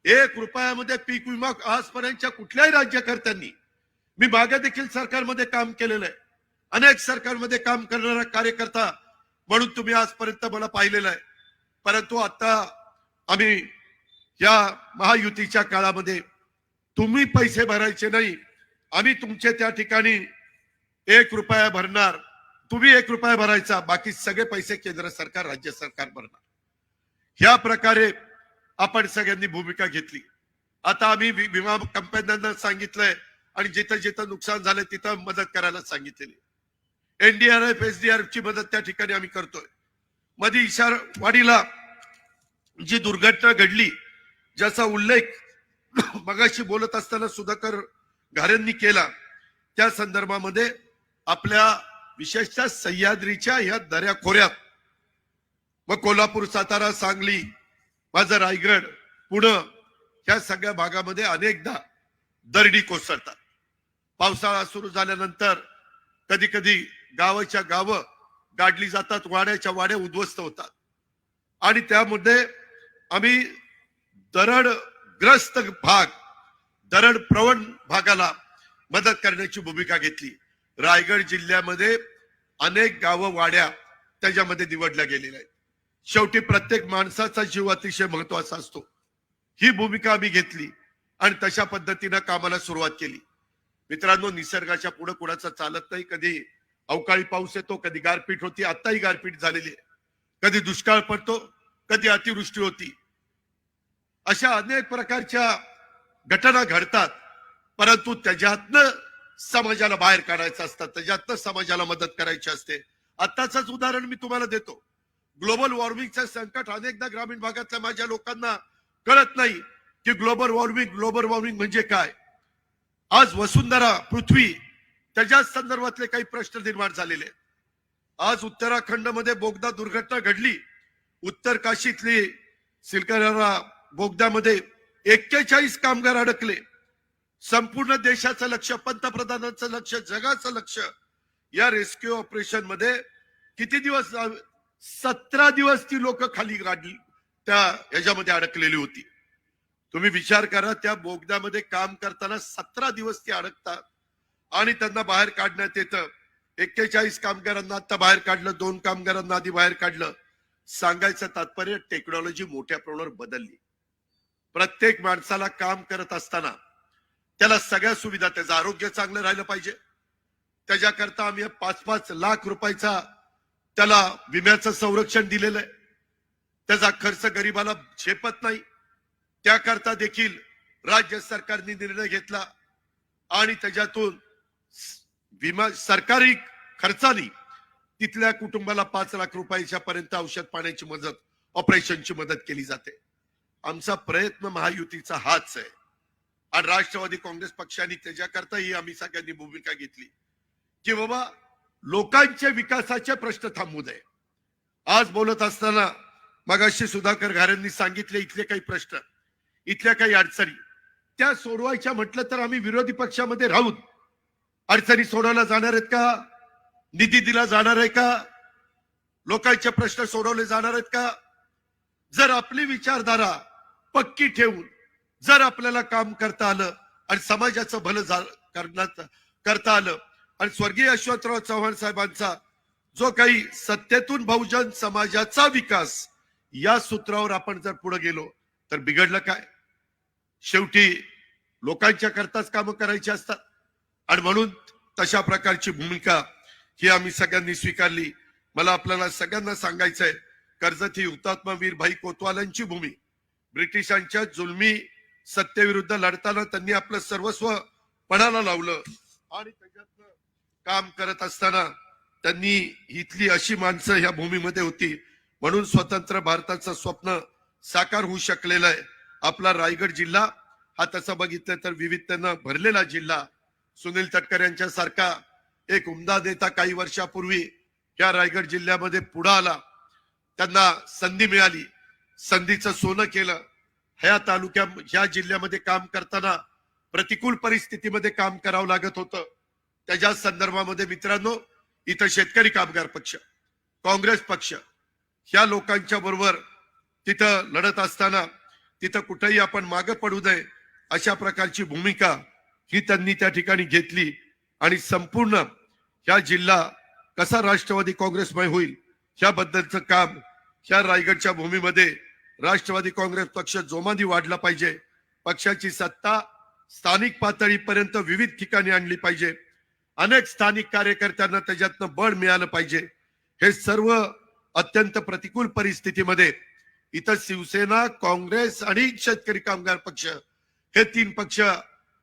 Speaker 3: 1 रुपयामध्ये पीक विमा आजपर्यंतच्या कुठल्याही राज्यकर्त्यांनी, मी मागे देखील सरकारमध्ये काम केलेलं आहे, अनेक सरकारमध्ये काम करणारा कार्यकर्ता म्हणून तुम्ही आजपर्यंत मला पाहिलेलं आहे. परंतु आता आम्ही या महायुतीच्या काळामध्ये तुम्ही पैसे भरायचे नाही, आम्ही तुमचे त्या ठिकाणी 1 रुपया भरणार, तुम्ही 1 रुपया भरायचा, बाकी सगळे पैसे केंद्र सरकार, राज्य सरकार भरणार. ह्या प्रकारे आपण सगळ्यांनी भूमिका घेतली. आता आम्ही विमा कंपन्यांना सांगितलंय आणि जिथं जिथं नुकसान झालंय तिथं मदत करायला सांगितलेली. NDRF SDRF ची मदत त्या ठिकाणी आम्ही करतोय. मध्ये इशारवाडीला जी दुर्घटना घडली, ज्याचा उल्लेख मगाशी बोलत असताना सुधाकर घारेंनी केला, त्या संदर्भामध्ये आपल्या विशेषतः सह्याद्रीच्या या दऱ्याखोऱ्यात, मग कोल्हापूर, सातारा, सांगली, माझं रायगड, पुणे, या सगळ्या भागामध्ये अनेकदा दरडी कोसळतात. पावसाळा सुरू झाल्यानंतर कधी कधी गावाच्या गावं गाडली जातात, वाड्याच्या वाड्या उद्ध्वस्त होतात. आणि त्यामध्ये आम्ही दरडग्रस्त भाग, दरड प्रवण भागाला मदत करण्याची भूमिका घेतली. रायगड जिल्ह्यामध्ये अनेक गावं, वाड्या त्याच्यामध्ये निवडल्या गेलेल्या आहेत. शेवटी प्रत्येक माणसाचा जीव अतिशय महत्वाचा असतो. ही भूमिका आम्ही घेतली आणि तशा पद्धतीनं कामाला सुरुवात केली. मित्रांनो, निसर्गाच्या पुढे कुणाचं चालत नाही. कधी अवकाळी पाऊस येतो, कधी गारपीट होती, आताही गारपीट झालेली आहे, कधी दुष्काळ पडतो, कधी अतिवृष्टी होती. अशा अनेक प्रकारच्या घटना घडतात, परंतु त्याच्यातनं समाजाला बाहेर काढायचं असतं, त्याच्यातनं समाजाला मदत करायची असते. आताच उदाहरण मी तुम्हाला देतो. ग्लोबल वॉर्मिंगचं संकट अनेकदा ग्रामीण भागातल्या माझ्या लोकांना कळत नाही की ग्लोबल वॉर्मिंग म्हणजे काय. आज वसुंधरा पृथ्वी त्याच्या संदर्भातले काही प्रश्न निर्माण झालेले. आज उत्तराखंड मध्ये बोगदा दुर्घटना घडली. उत्तर काशीतली सिलकरारा बोगद्यामध्ये 41 कामगार अडकले. संपूर्ण देशाचं लक्ष, पंतप्रधानांचं लक्ष, जगाचं लक्ष या रेस्क्यू ऑपरेशन मध्ये किती दिवस, 17 दिवस ती लोक खाली काढली, त्या याच्यामध्ये अडकलेली होती. तुम्ही विचार करा, त्या बोगद्यामध्ये काम करताना 17 दिवस ती अडकतात आणि त्यांना बाहेर काढण्यात येतं. 41 कामगारांना आता बाहेर काढलं, 2 कामगारांना आधी बाहेर काढलं. सांगायचं तात्पर्य, टेक्नॉलॉजी मोठ्या प्रमाणावर बदलली. प्रत्येक माणसाला काम करत असताना त्याला सगळ्या सुविधा, त्याचं आरोग्य चांगलं राहिलं पाहिजे, त्याच्याकरता आम्ही 5-5 लाख रुपयाचा त्याला विम्याचं संरक्षण दिलेलं आहे. त्याचा खर्च गरिबाला झेपत नाही, त्याकरता देखील राज्य सरकारने निर्णय घेतला आणि त्याच्यातून विमा सरकारी खर्चाने तिथल्या कुटुंबाला 5 लाख रुपयाच्या पर्यंत औषध पाण्याची मदत, ऑपरेशनची मदत केली जाते. आमचा प्रयत्न महायुतीचा हाच आहे. आणि राष्ट्रवादी काँग्रेस पक्षाने त्याच्याकरताही आम्ही सगळ्यांनी भूमिका घेतली की बाबा लोकांच्या विकासाचे प्रश्न थांबू दे. आज बोलत असताना मगाशी सुधाकर घारेंनी सांगितले इथले काही प्रश्न, इथल्या काही अडचणी त्या सोडवायच्या म्हटलं तर आम्ही विरोधी पक्षामध्ये राहून अडचणी सोडवल्या जाणार आहेत का? निधी दिला जाणार आहे का? लोकांचे प्रश्न सोडवले जाणार आहेत का? जर आपली विचारधारा पक्की ठेवून जर आपल्याला काम करता आलं आणि समाजाचं भलं करता आलं आणि स्वर्गीय यशवंतराव चव्हाण साहेबांचा जो काही सत्तेतून बहुजन समाजाचा विकास या सूत्रावर आपण जर पुढे गेलो तर बिघडलं काय? शेवटी लोकांच्या करताच कामं करायची असतात आणि म्हणून तशा प्रकारची भूमिका ही आम्ही सगळ्यांनी स्वीकारली. मला आपल्याला सगळ्यांना सांगायचंय, कर्जत ही हुतात्मा वीर भाई कोतवालांची भूमी. ब्रिटिशांच्या जुलमी सत्तेविरुद्ध लढताना त्यांनी आपलं सर्वस्व पणाला लावलं आणि त्याच्यातनं काम करत असताना त्यांनी इथली अशी माणसं ह्या भूमीमध्ये होती म्हणून स्वतंत्र भारताचं स्वप्न साकार होऊ शकलेलं आहे. आपला रायगड जिल्हा हा तसं बघितलं तर विविधतेनं भरलेला जिल्हा. सुनील तटकरे यांच्या सारखा एक उमदा नेता काही वर्षापूर्वी या रायगड जिल्ह्यामध्ये पुढे आला, त्यांना संधी मिळाली, संधीचं सोनं केलं. ह्या ह्या जिल्ह्यामध्ये काम करताना प्रतिकूल परिस्थितीमध्ये काम करावं लागत होतं. त्याच्या संदर्भामध्ये मित्रांनो इथं शेतकरी कामगार पक्ष, काँग्रेस पक्ष ह्या लोकांच्या बरोबर तिथं लढत असताना तिथं कुठेही आपण मागे पडू नये अशा प्रकारची भूमिका ही त्यांनी त्या ठिकाणी घेतली आणि संपूर्ण ह्या जिल्हा कसा राष्ट्रवादी काँग्रेसमय होईल ह्याबद्दलचं काम ह्या रायगडच्या भूमीमध्ये राष्ट्रवादी काँग्रेस पक्ष जोमाने वाढला पाहिजे. पक्षाची सत्ता स्थानिक पातळीपर्यंत विविध ठिकाणी आणली पाहिजे. अनेक स्थानिक कार्यकर्त्यांना त्याच्यातनं बळ मिळालं पाहिजे. हे सर्व अत्यंत प्रतिकूल परिस्थितीमध्ये इथं शिवसेना, काँग्रेस आणि शेतकरी कामगार पक्ष हे तीन पक्ष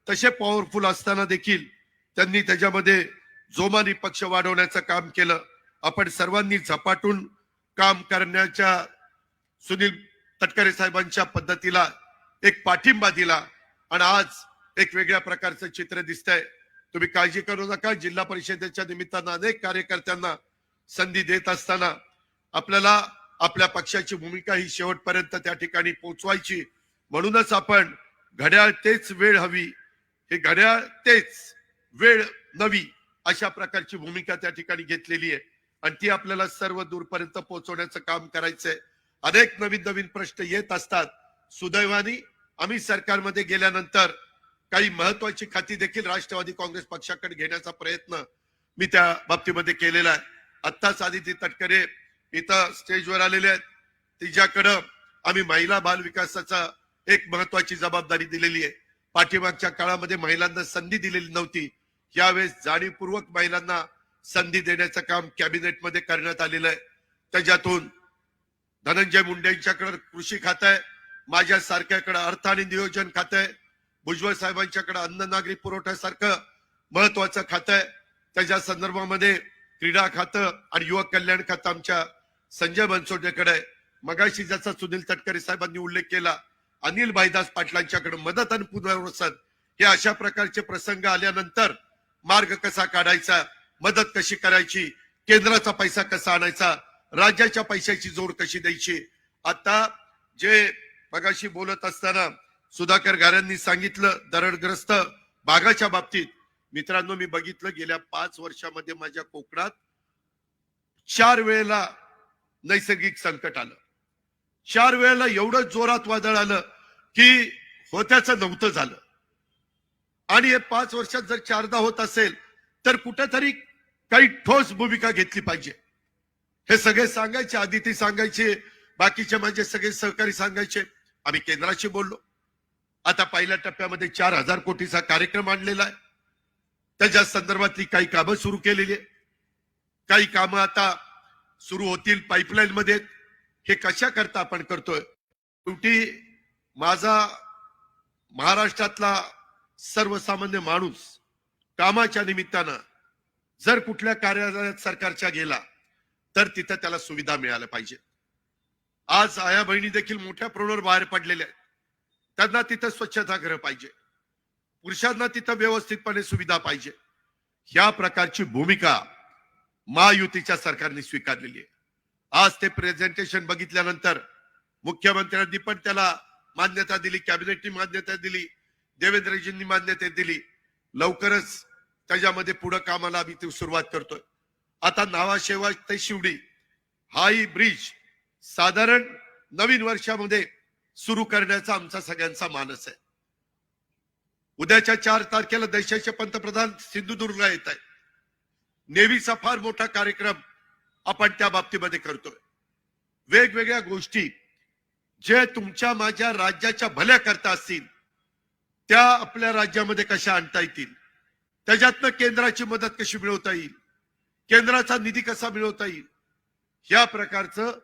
Speaker 3: तसे पॉवरफुल असताना देखील त्यांनी त्याच्यामध्ये जोमाने पक्ष वाढवण्याचं काम केलं. आपण सर्वांनी झपाटून काम करण्याच्या सुनील तटकरे साहेबांच्या पद्धतीला एक पाठिंबा दिला आणि आज एक वेगळ्या प्रकारचं चित्र दिसतंय. तुम्ही काळजी करू नका. जिल्हा परिषदेच्या निमित्तानं अनेक कार्यकर्त्यांना संधी देत असताना आपल्याला आपल्या पक्षाची भूमिका ही शेवटपर्यंत त्या ठिकाणी पोहोचवायची. म्हणूनच आपण घड्याळ तेच वेळ हवी, हे घड्याळ तेच वेळ नवी अशा प्रकारची भूमिका त्या ठिकाणी घेतलेली आहे आणि ती आपल्याला सर्व दूरपर्यंत पोहोचवण्याचं काम करायचंय. अनेक नवीन नवीन प्रश्न येत असतात. सुदैवाने आम्ही सरकारमध्ये गेल्यानंतर काही महत्वाची खाती देखील राष्ट्रवादी काँग्रेस पक्षाकडे घेण्याचा प्रयत्न मी त्या बाबतीमध्ये केलेला आहे. आत्ताच आदिती तटकरे इथं स्टेजवर आलेले आहेत, तिच्याकडं आम्ही महिला बाल विकासाचा एक महत्वाची जबाबदारी दिलेली आहे. पाठीमागच्या काळामध्ये महिलांना संधी दिलेली नव्हती, यावेळेस जाणीवपूर्वक महिलांना संधी देण्याचं काम कॅबिनेटमध्ये करण्यात आलेलं आहे. त्याच्यातून धनंजय मुंडे यांच्याकडे कृषी खातं आहे, माझ्या सारख्याकडे अर्थ आणि नियोजन खातं आहे, भुजबळ साहेबांच्याकडे अन्न नागरी पुरवठ्यासारखं महत्वाचं खातं आहे. त्याच्या संदर्भामध्ये क्रीडा खातं आणि युवक कल्याण खातं आमच्या संजय बनसोडेकडे आहे. मगाशी ज्याचा सुनील तटकरे साहेबांनी उल्लेख केला, अनिल भाईदास पाटलांच्याकडे मदत आणि पुनर्वसन, हे अशा प्रकारचे प्रसंग आल्यानंतर मार्ग कसा काढायचा, मदत कशी करायची, केंद्राचा पैसा कसा आणायचा, राज्याच्या पैशाची जोड कशी द्यायची. आता जे मगाशी बोलत असताना सुधाकर घारेंनी सांगितलं दरडग्रस्त भागाच्या बाबतीत, मित्रांनो मी बघितलं गेल्या 5 वर्षामध्ये माझ्या कोकणात 4 वेळेला नैसर्गिक संकट आलं. 4 वेळेला एवढं जोरात वादळ आलं की होत्याचं नव्हतं झालं. आणि हे 5 वर्षात जर 4दा होत असेल तर कुठेतरी काही ठोस भूमिका घेतली पाहिजे. हे सगळे सांगायचे, आदिती सांगायचे, बाकीचे माझे सगळे सहकारी सांगायचे. आम्ही केंद्राशी बोललो. आता पहिल्या टप्प्यामध्ये 4,000 कोटीचा कार्यक्रम आणलेला आहे. त्याच्या संदर्भातली काही कामं सुरू केलेली आहे, काही कामं आता सुरू होतील पाईपलाईन मध्ये. हे कशा करता आपण करतोय? शेवटी माझा महाराष्ट्रातला सर्वसामान्य माणूस कामाच्या निमित्तानं जर कुठल्या कार्यालयात सरकारच्या गेला तर तिथं त्याला सुविधा मिळाल्या पाहिजे. आज आया बहिणी देखील मोठ्या प्रमाणावर बाहेर पडलेल्या आहेत, त्यांना तिथं स्वच्छतागृह पाहिजे. पुरुषांना तिथं व्यवस्थितपणे सुविधा पाहिजे. ह्या प्रकारची भूमिका महायुतीच्या सरकारने स्वीकारलेली आहे. आज ते प्रेझेंटेशन बघितल्यानंतर मुख्यमंत्र्यांनी पण त्याला मान्यता दिली, कॅबिनेटनी मान्यता दिली, देवेंद्रजींनी मान्यता दिली. लवकरच त्याच्यामध्ये पुढे कामाला आम्ही ती सुरुवात करतोय. आता नावाशेवा ते शिवडी हाही ब्रिज साधारण नवीन वर्षामध्ये सुरू करण्याचा आमचा सगळ्यांचा मानस आहे. उद्याच्या 4 तारखेला देशाचे पंतप्रधान सिंधुदुर्गला येत आहे. नेव्हीचा फार मोठा कार्यक्रम आपण त्या बाबतीमध्ये करतोय. वेगवेगळ्या गोष्टी जे तुमच्या माझ्या राज्याच्या भल्या करता असतील त्या आपल्या राज्यामध्ये कशा आणता येतील, त्याच्यातनं केंद्राची मदत कशी मिळवता येईल, केंद्राचा निधी कसा मिळवता येईल, या प्रकारचं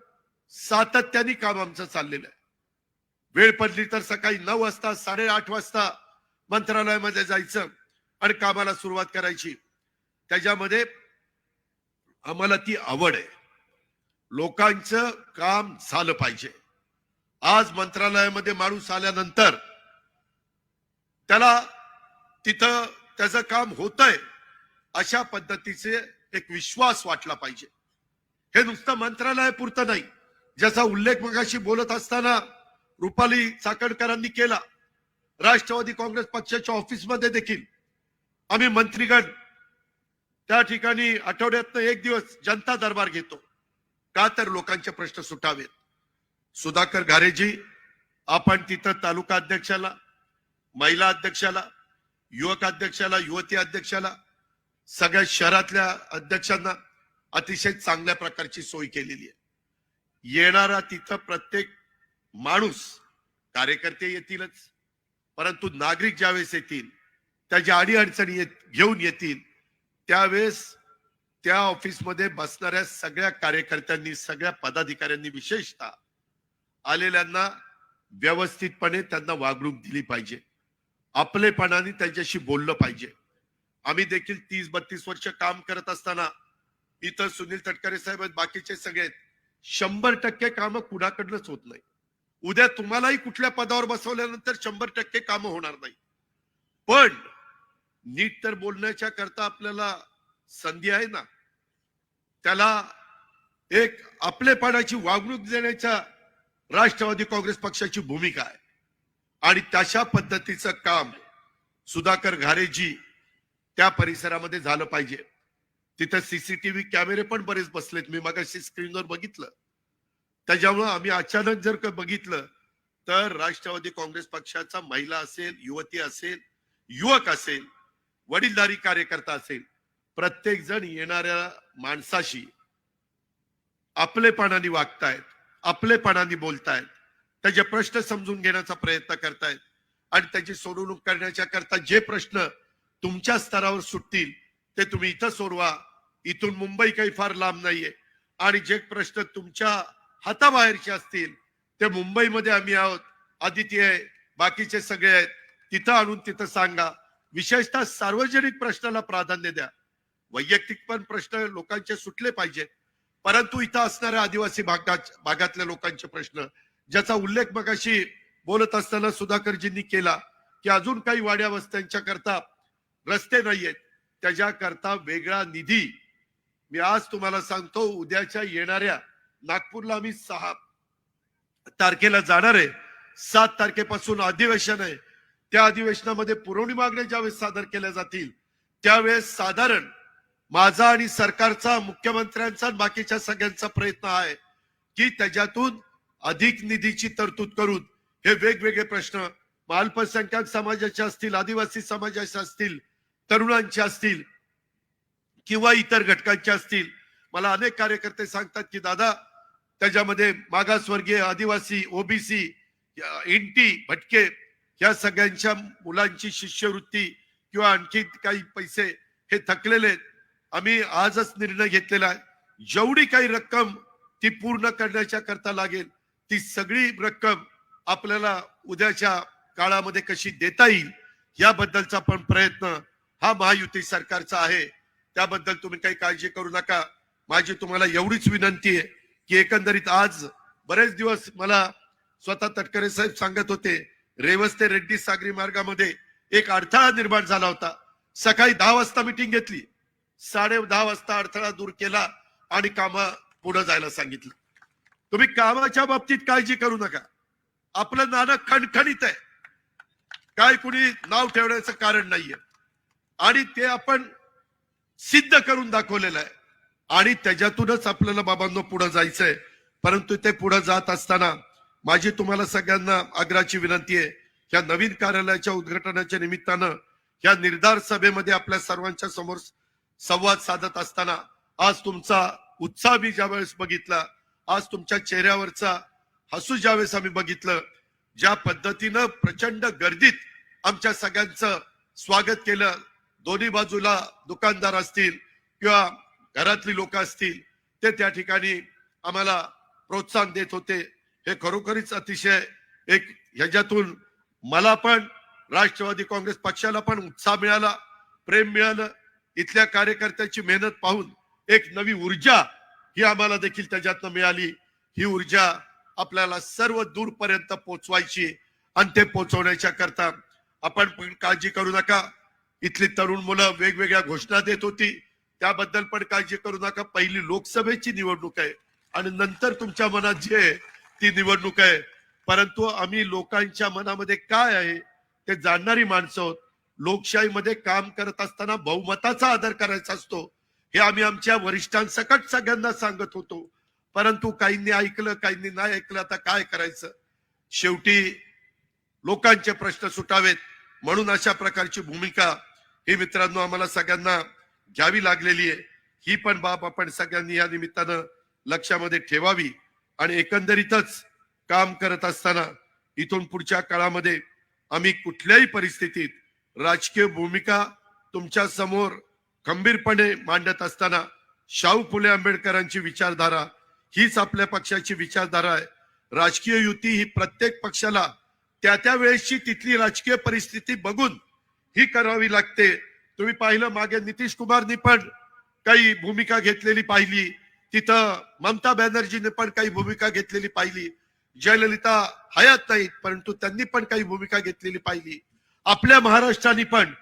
Speaker 3: सातत्याने काम आमचं चाललेलं आहे. वेळ पडली तर सकाळी 9 वाजता 8:30 वाजता मंत्रालयामध्ये जायचं आणि कामाला सुरुवात करायची. त्याच्यामध्ये आम्हाला ती आवड आहे. लोकांचं काम झालं पाहिजे. आज मंत्रालयामध्ये माणूस आल्यानंतर त्याला तिथं त्याचं काम होतंय अशा पद्धतीचे एक विश्वास वाटला पाहिजे. हे नुसतं मंत्रालयापुरतं नाही, ज्याचा उल्लेख मगाशी बोलत असताना रुपाली चाकणकरांनी केला. राष्ट्रवादी काँग्रेस पक्षाच्या ऑफिसमध्ये देखील आम्ही मंत्रीगण त्या ठिकाणी आठवड्यातनं 1 दिवस जनता दरबार घेतो. का तर लोकांचे प्रश्न सुटावेत. सुधाकर घारेजी, आपण तिथं तालुका अध्यक्षाला, महिला अध्यक्षाला, युवक अध्यक्षाला, युवती अध्यक्षाला, सगळ्या शहरातल्या अध्यक्षांना अतिशय चांगल्या प्रकारची सोय केलेली आहे. येणारा तिथं प्रत्येक माणूस, कार्यकर्ते येतीलच, परंतु नागरिक ज्यावेळेस येतील, त्याच्या अडीअडचणी घेऊन येतील, त्यावेळेस त्या ऑफिसमध्ये बसणाऱ्या सगळ्या कार्यकर्त्यांनी, सगळ्या पदाधिकाऱ्यांनी, विशेषतः आलेल्यांना व्यवस्थितपणे त्यांना वागणूक दिली पाहिजे. आपलेपणाने त्यांच्याशी बोललं पाहिजे. आम्ही देखील 30-32 वर्ष काम करत असताना इथं सुनील तटकरे साहेब आहेत, बाकीचे सगळे 100% कामं कुणाकडनंच होत नाही. उद्या तुम्हालाही कुठल्या पदावर बसवल्यानंतर 100% कामं होणार नाही. पण नीट तर बोलण्याच्या करता आपल्याला संधी आहे ना. त्याला एक आपलेपणाची वागणूक देण्याच्या राष्ट्रवादी काँग्रेस पक्षाची भूमिका आहे आणि तशा पद्धतीचं काम सुधाकर घारेजी त्या परिसरामध्ये झालं पाहिजे. तिथं सीसीटीव्ही कॅमेरे पण बरेच बसलेत, मी मगाशी स्क्रीनवर बघितलं. त्याच्यामुळं आम्ही अचानक जर का बघितलं तर राष्ट्रवादी काँग्रेस पक्षाचा महिला असेल, युवती असेल, युवक असेल, वडीलधारी कार्यकर्ता असेल, प्रत्येक जण येणाऱ्या माणसाशी आपलेपणाने वागतायत, आपलेपणाने बोलतायत, त्याचे प्रश्न समजून घेण्याचा प्रयत्न करतायत आणि त्याची सोडवणूक करण्याच्या करता जे प्रश्न तुमच्या स्तरावर सुटतील ते तुम्ही इथं सोडवा. इथून मुंबई काही फार लांब नाहीये आणि जे प्रश्न तुमच्या हाताबाहेरचे असतील ते मुंबईमध्ये आम्ही आहोत, आदिती आहे, बाकीचे सगळे आहेत, तिथं आणून तिथं सांगा. विशेषतः सार्वजनिक प्रश्नाला प्राधान्य द्या. वैयक्तिक पण प्रश्न लोकांचे सुटले पाहिजेत, परंतु इथं असणाऱ्या आदिवासी भागातल्या लोकांचे प्रश्न, ज्याचा उल्लेख मगाशी बोलत असताना सुधाकरजींनी केला की अजून काही वाड्या वस्त्यांच्या करता रस्ते नाहीयेत, त्याच्या करता वेगळा निधी. मी आज तुम्हाला सांगतो, उद्याच्या येणाऱ्या नागपूरला आम्ही 6 तारखेला जाणार आहे. 7 तारखेपासून अधिवेशन आहे. त्या अधिवेशनामध्ये पुरवणी मागण्या ज्यावेळेस सादर केल्या जातील त्यावेळेस साधारण माझा आणि सरकारचा, मुख्यमंत्र्यांचा, बाकीच्या सगळ्यांचा प्रयत्न आहे की त्याच्यातून अधिक निधीची तरतूद करून हे वेगवेगळे प्रश्न अल्पसंख्याक समाजाचे असतील, आदिवासी समाजाचे असतील, तरुणांचे असतील किंवा इतर घटकांचे असतील. मला अनेक कार्यकर्ते सांगतात की दादा, त्याच्यामध्ये मागासवर्गीय, आदिवासी, ओबीसी, इंटी, भटके या सगळ्यांच्या मुलांची शिष्यवृत्ती किंवा आणखी काही पैसे हे थकलेले आहेत. आम्ही आजच निर्णय घेतलेला आहे, जेवढी काही रक्कम ती पूर्ण करण्याच्या करता लागेल ती सगळी रक्कम आपल्याला उद्याच्या काळामध्ये कशी देता येईल याबद्दलचा पण प्रयत्न हा महायुती सरकारचा आहे. त्याबद्दल तुम्ही काही काळजी करू नका. माझी तुम्हाला एवढीच विनंती आहे की एकंदरीत आज बरेच दिवस मला स्वतः तटकरे साहेब सांगत होते, रेवस ते रेड्डी सागरी मार्गामध्ये एक अडथळा निर्माण झाला होता. सकाळी 10 वाजता मिटिंग घेतली, 10:30 वाजता अडथळा दूर केला आणि काम पुढे जायला सांगितलं. तुम्ही कामाच्या बाबतीत काळजी करू नका. आपलं नाणं खणखणीत आहे, काय कुणी नाव ठेवण्याचं कारण नाहीये आणि ते आपण सिद्ध करून दाखवलेलं आहे आणि त्याच्यातूनच आपल्याला बाबांनो पुढे जायचंय. परंतु ते पुढे जात असताना माझी तुम्हाला सगळ्यांना आग्रहाची विनंती आहे, या नवीन कार्यालयाच्या उद्घाटनाच्या निमित्तानं या निर्धार सभेमध्ये आपल्या सर्वांच्या समोर संवाद साधत असताना आज तुमचा उत्साह मी ज्यावेळेस बघितला, आज तुमच्या चेहऱ्यावरचा हसू ज्यावेळेस आम्ही बघितलं, ज्या पद्धतीनं प्रचंड गर्दीत आमच्या सगळ्यांचं स्वागत केलं, दोन्ही बाजूला दुकानदार असतील किंवा घरातली लोक असतील, ते त्या ठिकाणी आम्हाला प्रोत्साहन देत होते. हे खरोखरीच अतिशय एक ह्याच्यातून मला पण राष्ट्रवादी काँग्रेस पक्षाला पण उत्साह मिळाला, प्रेम मिळालं. इथल्या कार्यकर्त्याची मेहनत पाहून एक नवी ऊर्जा ही आम्हाला देखील त्याच्यातनं मिळाली. ही ऊर्जा आपल्याला सर्व दूरपर्यंत पोहोचवायची आणि ते पोहोचवण्याच्या करता आपण पण काळजी करू नका. इथली तरुण मुलं वेगवेगळ्या घोषणा देत होती, त्याबद्दल पण काळजी करू नका. पहिली लोकसभेची निवडणूक आहे आणि नंतर तुमच्या मनात जे आहे ती निवडणूक आहे. परंतु आम्ही लोकांच्या मनामध्ये काय आहे ते जाणणारी माणसं आहोत. लोकशाहीमध्ये काम करत असताना बहुमताचा आदर करायचा असतो, हे आम्ही आमच्या वरिष्ठांसकट सगळ्यांना सांगत होतो. परंतु काहींनी ऐकलं, काहींनी नाही ऐकलं. आता काय करायचं, शेवटी लोकांचे प्रश्न सुटावेत म्हणून अशा प्रकारची भूमिका ही मित्रांनो आम्हाला सगळ्यांना घ्यावी लागलेली आहे. ही पण बाब आपण सगळ्यांनी या निमित्तानं लक्षामध्ये ठेवावी आणि एकंदरीतच काम करत असताना इथून पुढच्या काळामध्ये आम्ही कुठल्याही परिस्थितीत राजकीय भूमिका तुमच्या समोर खंबीरपणे मांडत असताना शाहू फुले आंबेडकरांची विचारधारा हीच आपल्या पक्षाची विचारधारा आहे. राजकीय युती ही प्रत्येक पक्षाला त्या त्या वेळेसची तिथली राजकीय परिस्थिती बघून ही करावी लागते. तुम्ही पाहिलं मागे नितीश कुमारनी पण काही भूमिका घेतलेली पाहिली, तिथं ममता बॅनर्जीने पण काही भूमिका घेतलेली पाहिली, जयललिता हयात नाहीत परंतु त्यांनी पण काही भूमिका घेतलेली पाहिली. आपल्या महाराष्ट्राने पण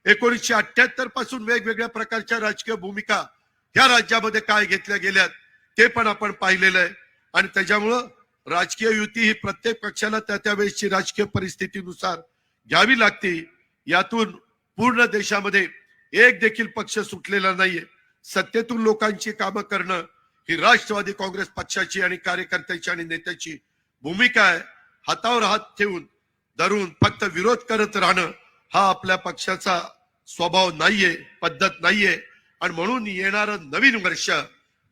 Speaker 3: 1978 पासून वेगवेगळ्या प्रकारच्या राजकीय भूमिका ह्या राज्यामध्ये काय घेतल्या गेल्यात ते पण आपण पाहिलेलं आहे. आणि त्याच्यामुळं राजकीय युती ही प्रत्येक पक्षाला त्या त्या वेळेसची राजकीय परिस्थितीनुसार घ्यावी लागते. यातून पूर्ण देशामध्ये एक देखील पक्ष सुटलेला नाहीये. सत्तेतून लोकांची कामं करणं ही राष्ट्रवादी काँग्रेस पक्षाची आणि कार्यकर्त्याची आणि नेत्याची भूमिका आहे. हातावर हात ठेवून धरून फक्त विरोध करत राहणं हा आपल्या पक्षाचा स्वभाव नाहीये, पद्धत नाहीये. आणि म्हणून येणारं नवीन वर्ष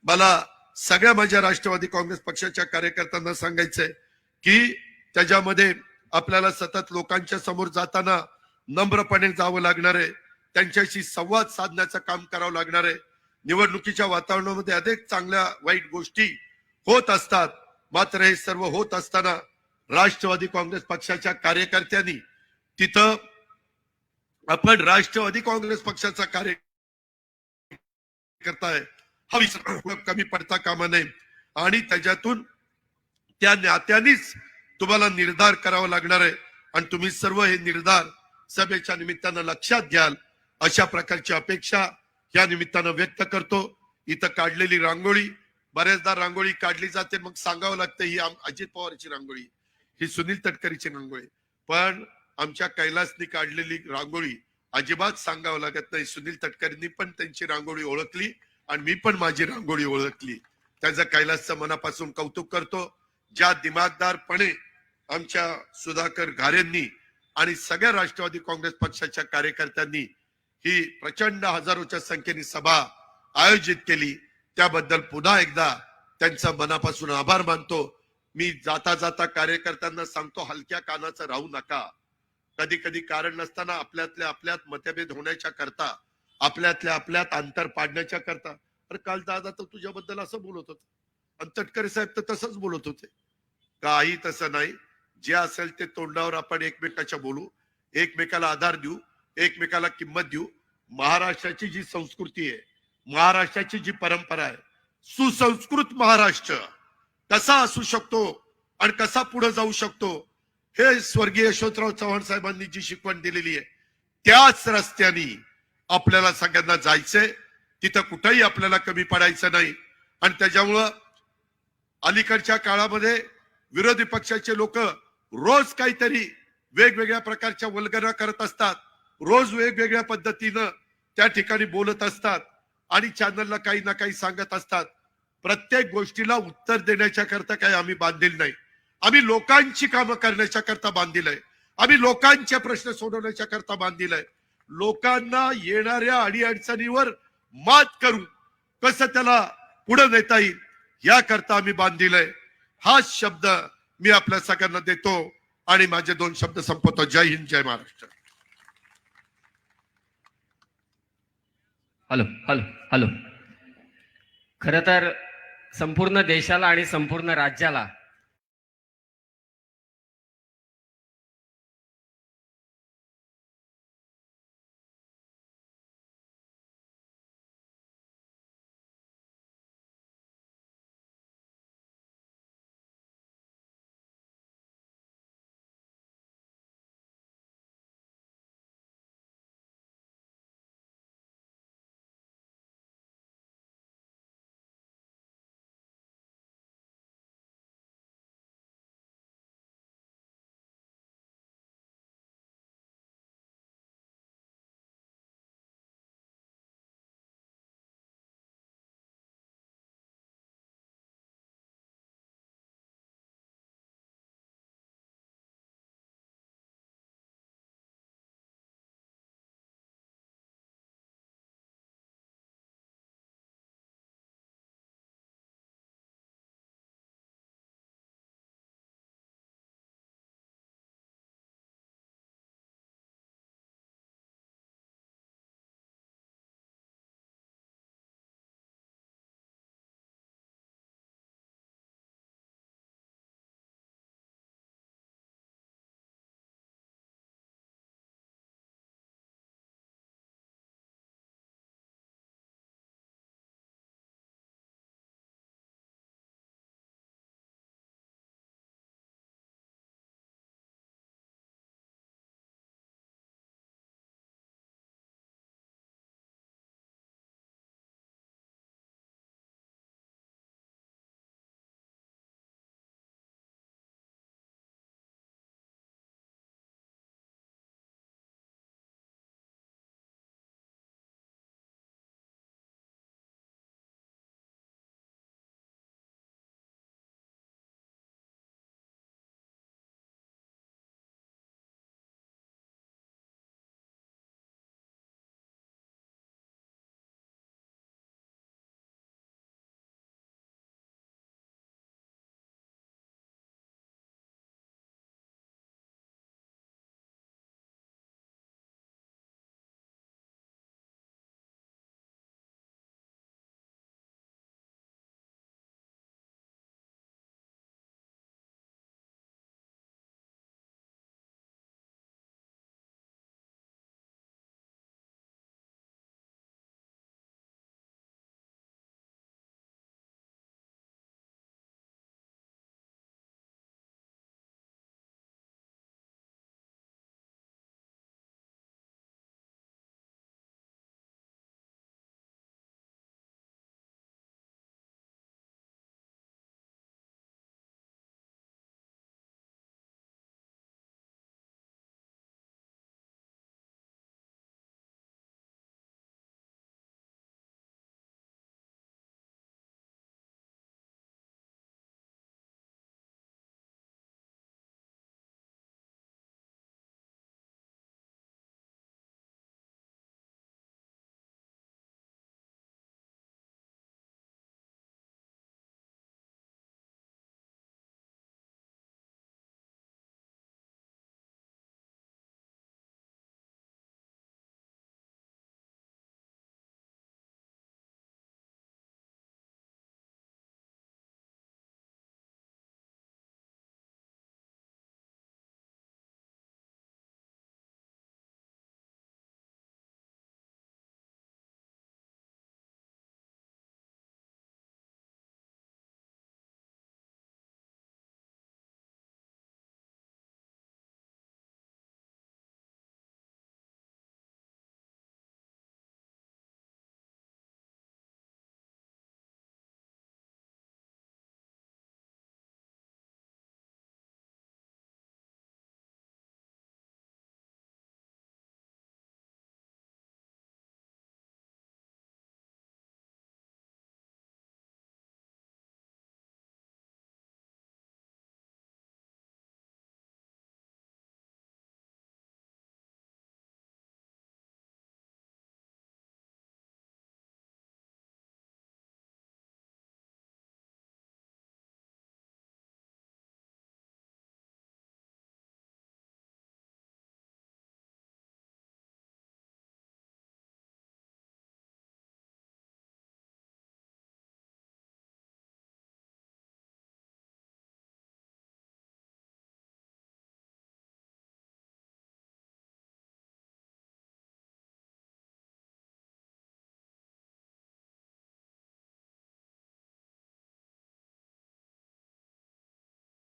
Speaker 3: मला सगळ्या माझ्या राष्ट्रवादी काँग्रेस पक्षाच्या कार्यकर्त्यांना सांगायचंय की त्याच्यामध्ये आपल्याला सतत लोकांच्या समोर जाताना नम्रपणे जावं लागणार आहे, त्यांच्याशी संवाद साधण्याचं काम करावं लागणार आहे. निवडणुकीच्या वातावरणामध्ये अनेक चांगल्या वाईट गोष्टी होत असतात, मात्र हे सर्व होत असताना राष्ट्रवादी काँग्रेस पक्षाच्या कार्यकर्त्यांनी तिथं आपण राष्ट्रवादी काँग्रेस पक्षाचा कार्यकर्ता आहे हा विचार कमी पडता कामा नये आणि त्याच्यातून त्या नात्यानेच तुम्हाला निर्धार करावा लागणार आहे. आणि तुम्ही सर्व हे निर्धार सभेच्या निमित्तानं लक्षात घ्याल अशा प्रकारची अपेक्षा या निमित्तानं व्यक्त करतो. इथं काढलेली रांगोळी, बऱ्याचदा रांगोळी काढली जाते मग सांगावं लागतं ही अजित पवारची रांगोळी, ही सुनील तटकरेची रांगोळी, पण आमच्या कैलासनी काढलेली रांगोळी अजिबात सांगावं लागत नाही. सुनील तटकरेंनी पण त्यांची रांगोळी ओळखली आणि मी पण माझी रांगोळी ओळखली. त्याचं कैलासचं मनापासून कौतुक करतो. ज्या दिमागदारपणे आमच्या सुधाकर घारेंनी आणि सगळ्या राष्ट्रवादी काँग्रेस पक्षाच्या कार्यकर्त्यांनी ही प्रचंड हजारोच्या संख्येने सभा आयोजित केली त्याबद्दल पुन्हा एकदा त्यांचा मनापासून आभार मानतो. मी जाता जाता कार्यकर्त्यांना सांगतो, हलक्या कानाचं राहू नका. कधी कधी कारण नसताना आपल्यातल्या आपल्यात मतभेद होण्याच्या करता, आपल्यातल्या आपल्यात अंतर पाडण्याच्या करता, अरे काल दादा तर तुझ्याबद्दल असं बोलत होते आणि तटकरे साहेब तर तसंच बोलत होते. काही तसं नाही. जे असेल ते तोंडावर आपण एकमेकाच्या बोलू, एकमेकाला आधार देऊ, एकमेकाला किंमत देऊ. महाराष्ट्राची जी संस्कृती आहे, महाराष्ट्राची जी परंपरा आहे, सुसंस्कृत महाराष्ट्र कसा असू शकतो आणि कसा पुढे जाऊ शकतो हे स्वर्गीय यशवंतराव चव्हाण साहेबांनी जी शिकवण दिलेली आहे त्याच रस्त्याने आपल्याला सगळ्यांना जायचंय. तिथं कुठंही आपल्याला कमी पडायचं नाही. आणि त्याच्यामुळं अलीकडच्या काळामध्ये विरोधी पक्षाचे लोक रोज काहीतरी वेगवेगळ्या प्रकारच्या वल्गना करत असतात, रोज वेगवेगळ्या पद्धतीनं त्या ठिकाणी बोलत असतात आणि चॅनलला काही ना काही सांगत असतात. प्रत्येक गोष्टीला उत्तर देण्याच्या करता काही आम्ही बांधील नाही. आम्ही लोकांची कामं करण्याच्या करता बांधील आहे. आम्ही लोकांचे प्रश्न सोडवण्याच्या करता बांधील आहे. लोकांना येणाऱ्या अडीअडचणीवर मात करून कसं त्याला पुढे नेता येईल याकरता आम्ही बांधील आहे. हा शब्द मी आपल्या सगळ्यांना देतो आणि माझे 2 शब्द संपवतो. जय हिंद, जय महाराष्ट्र.
Speaker 4: Hello hello hello. खरं तर संपूर्ण देशाला आणि संपूर्ण राज्याला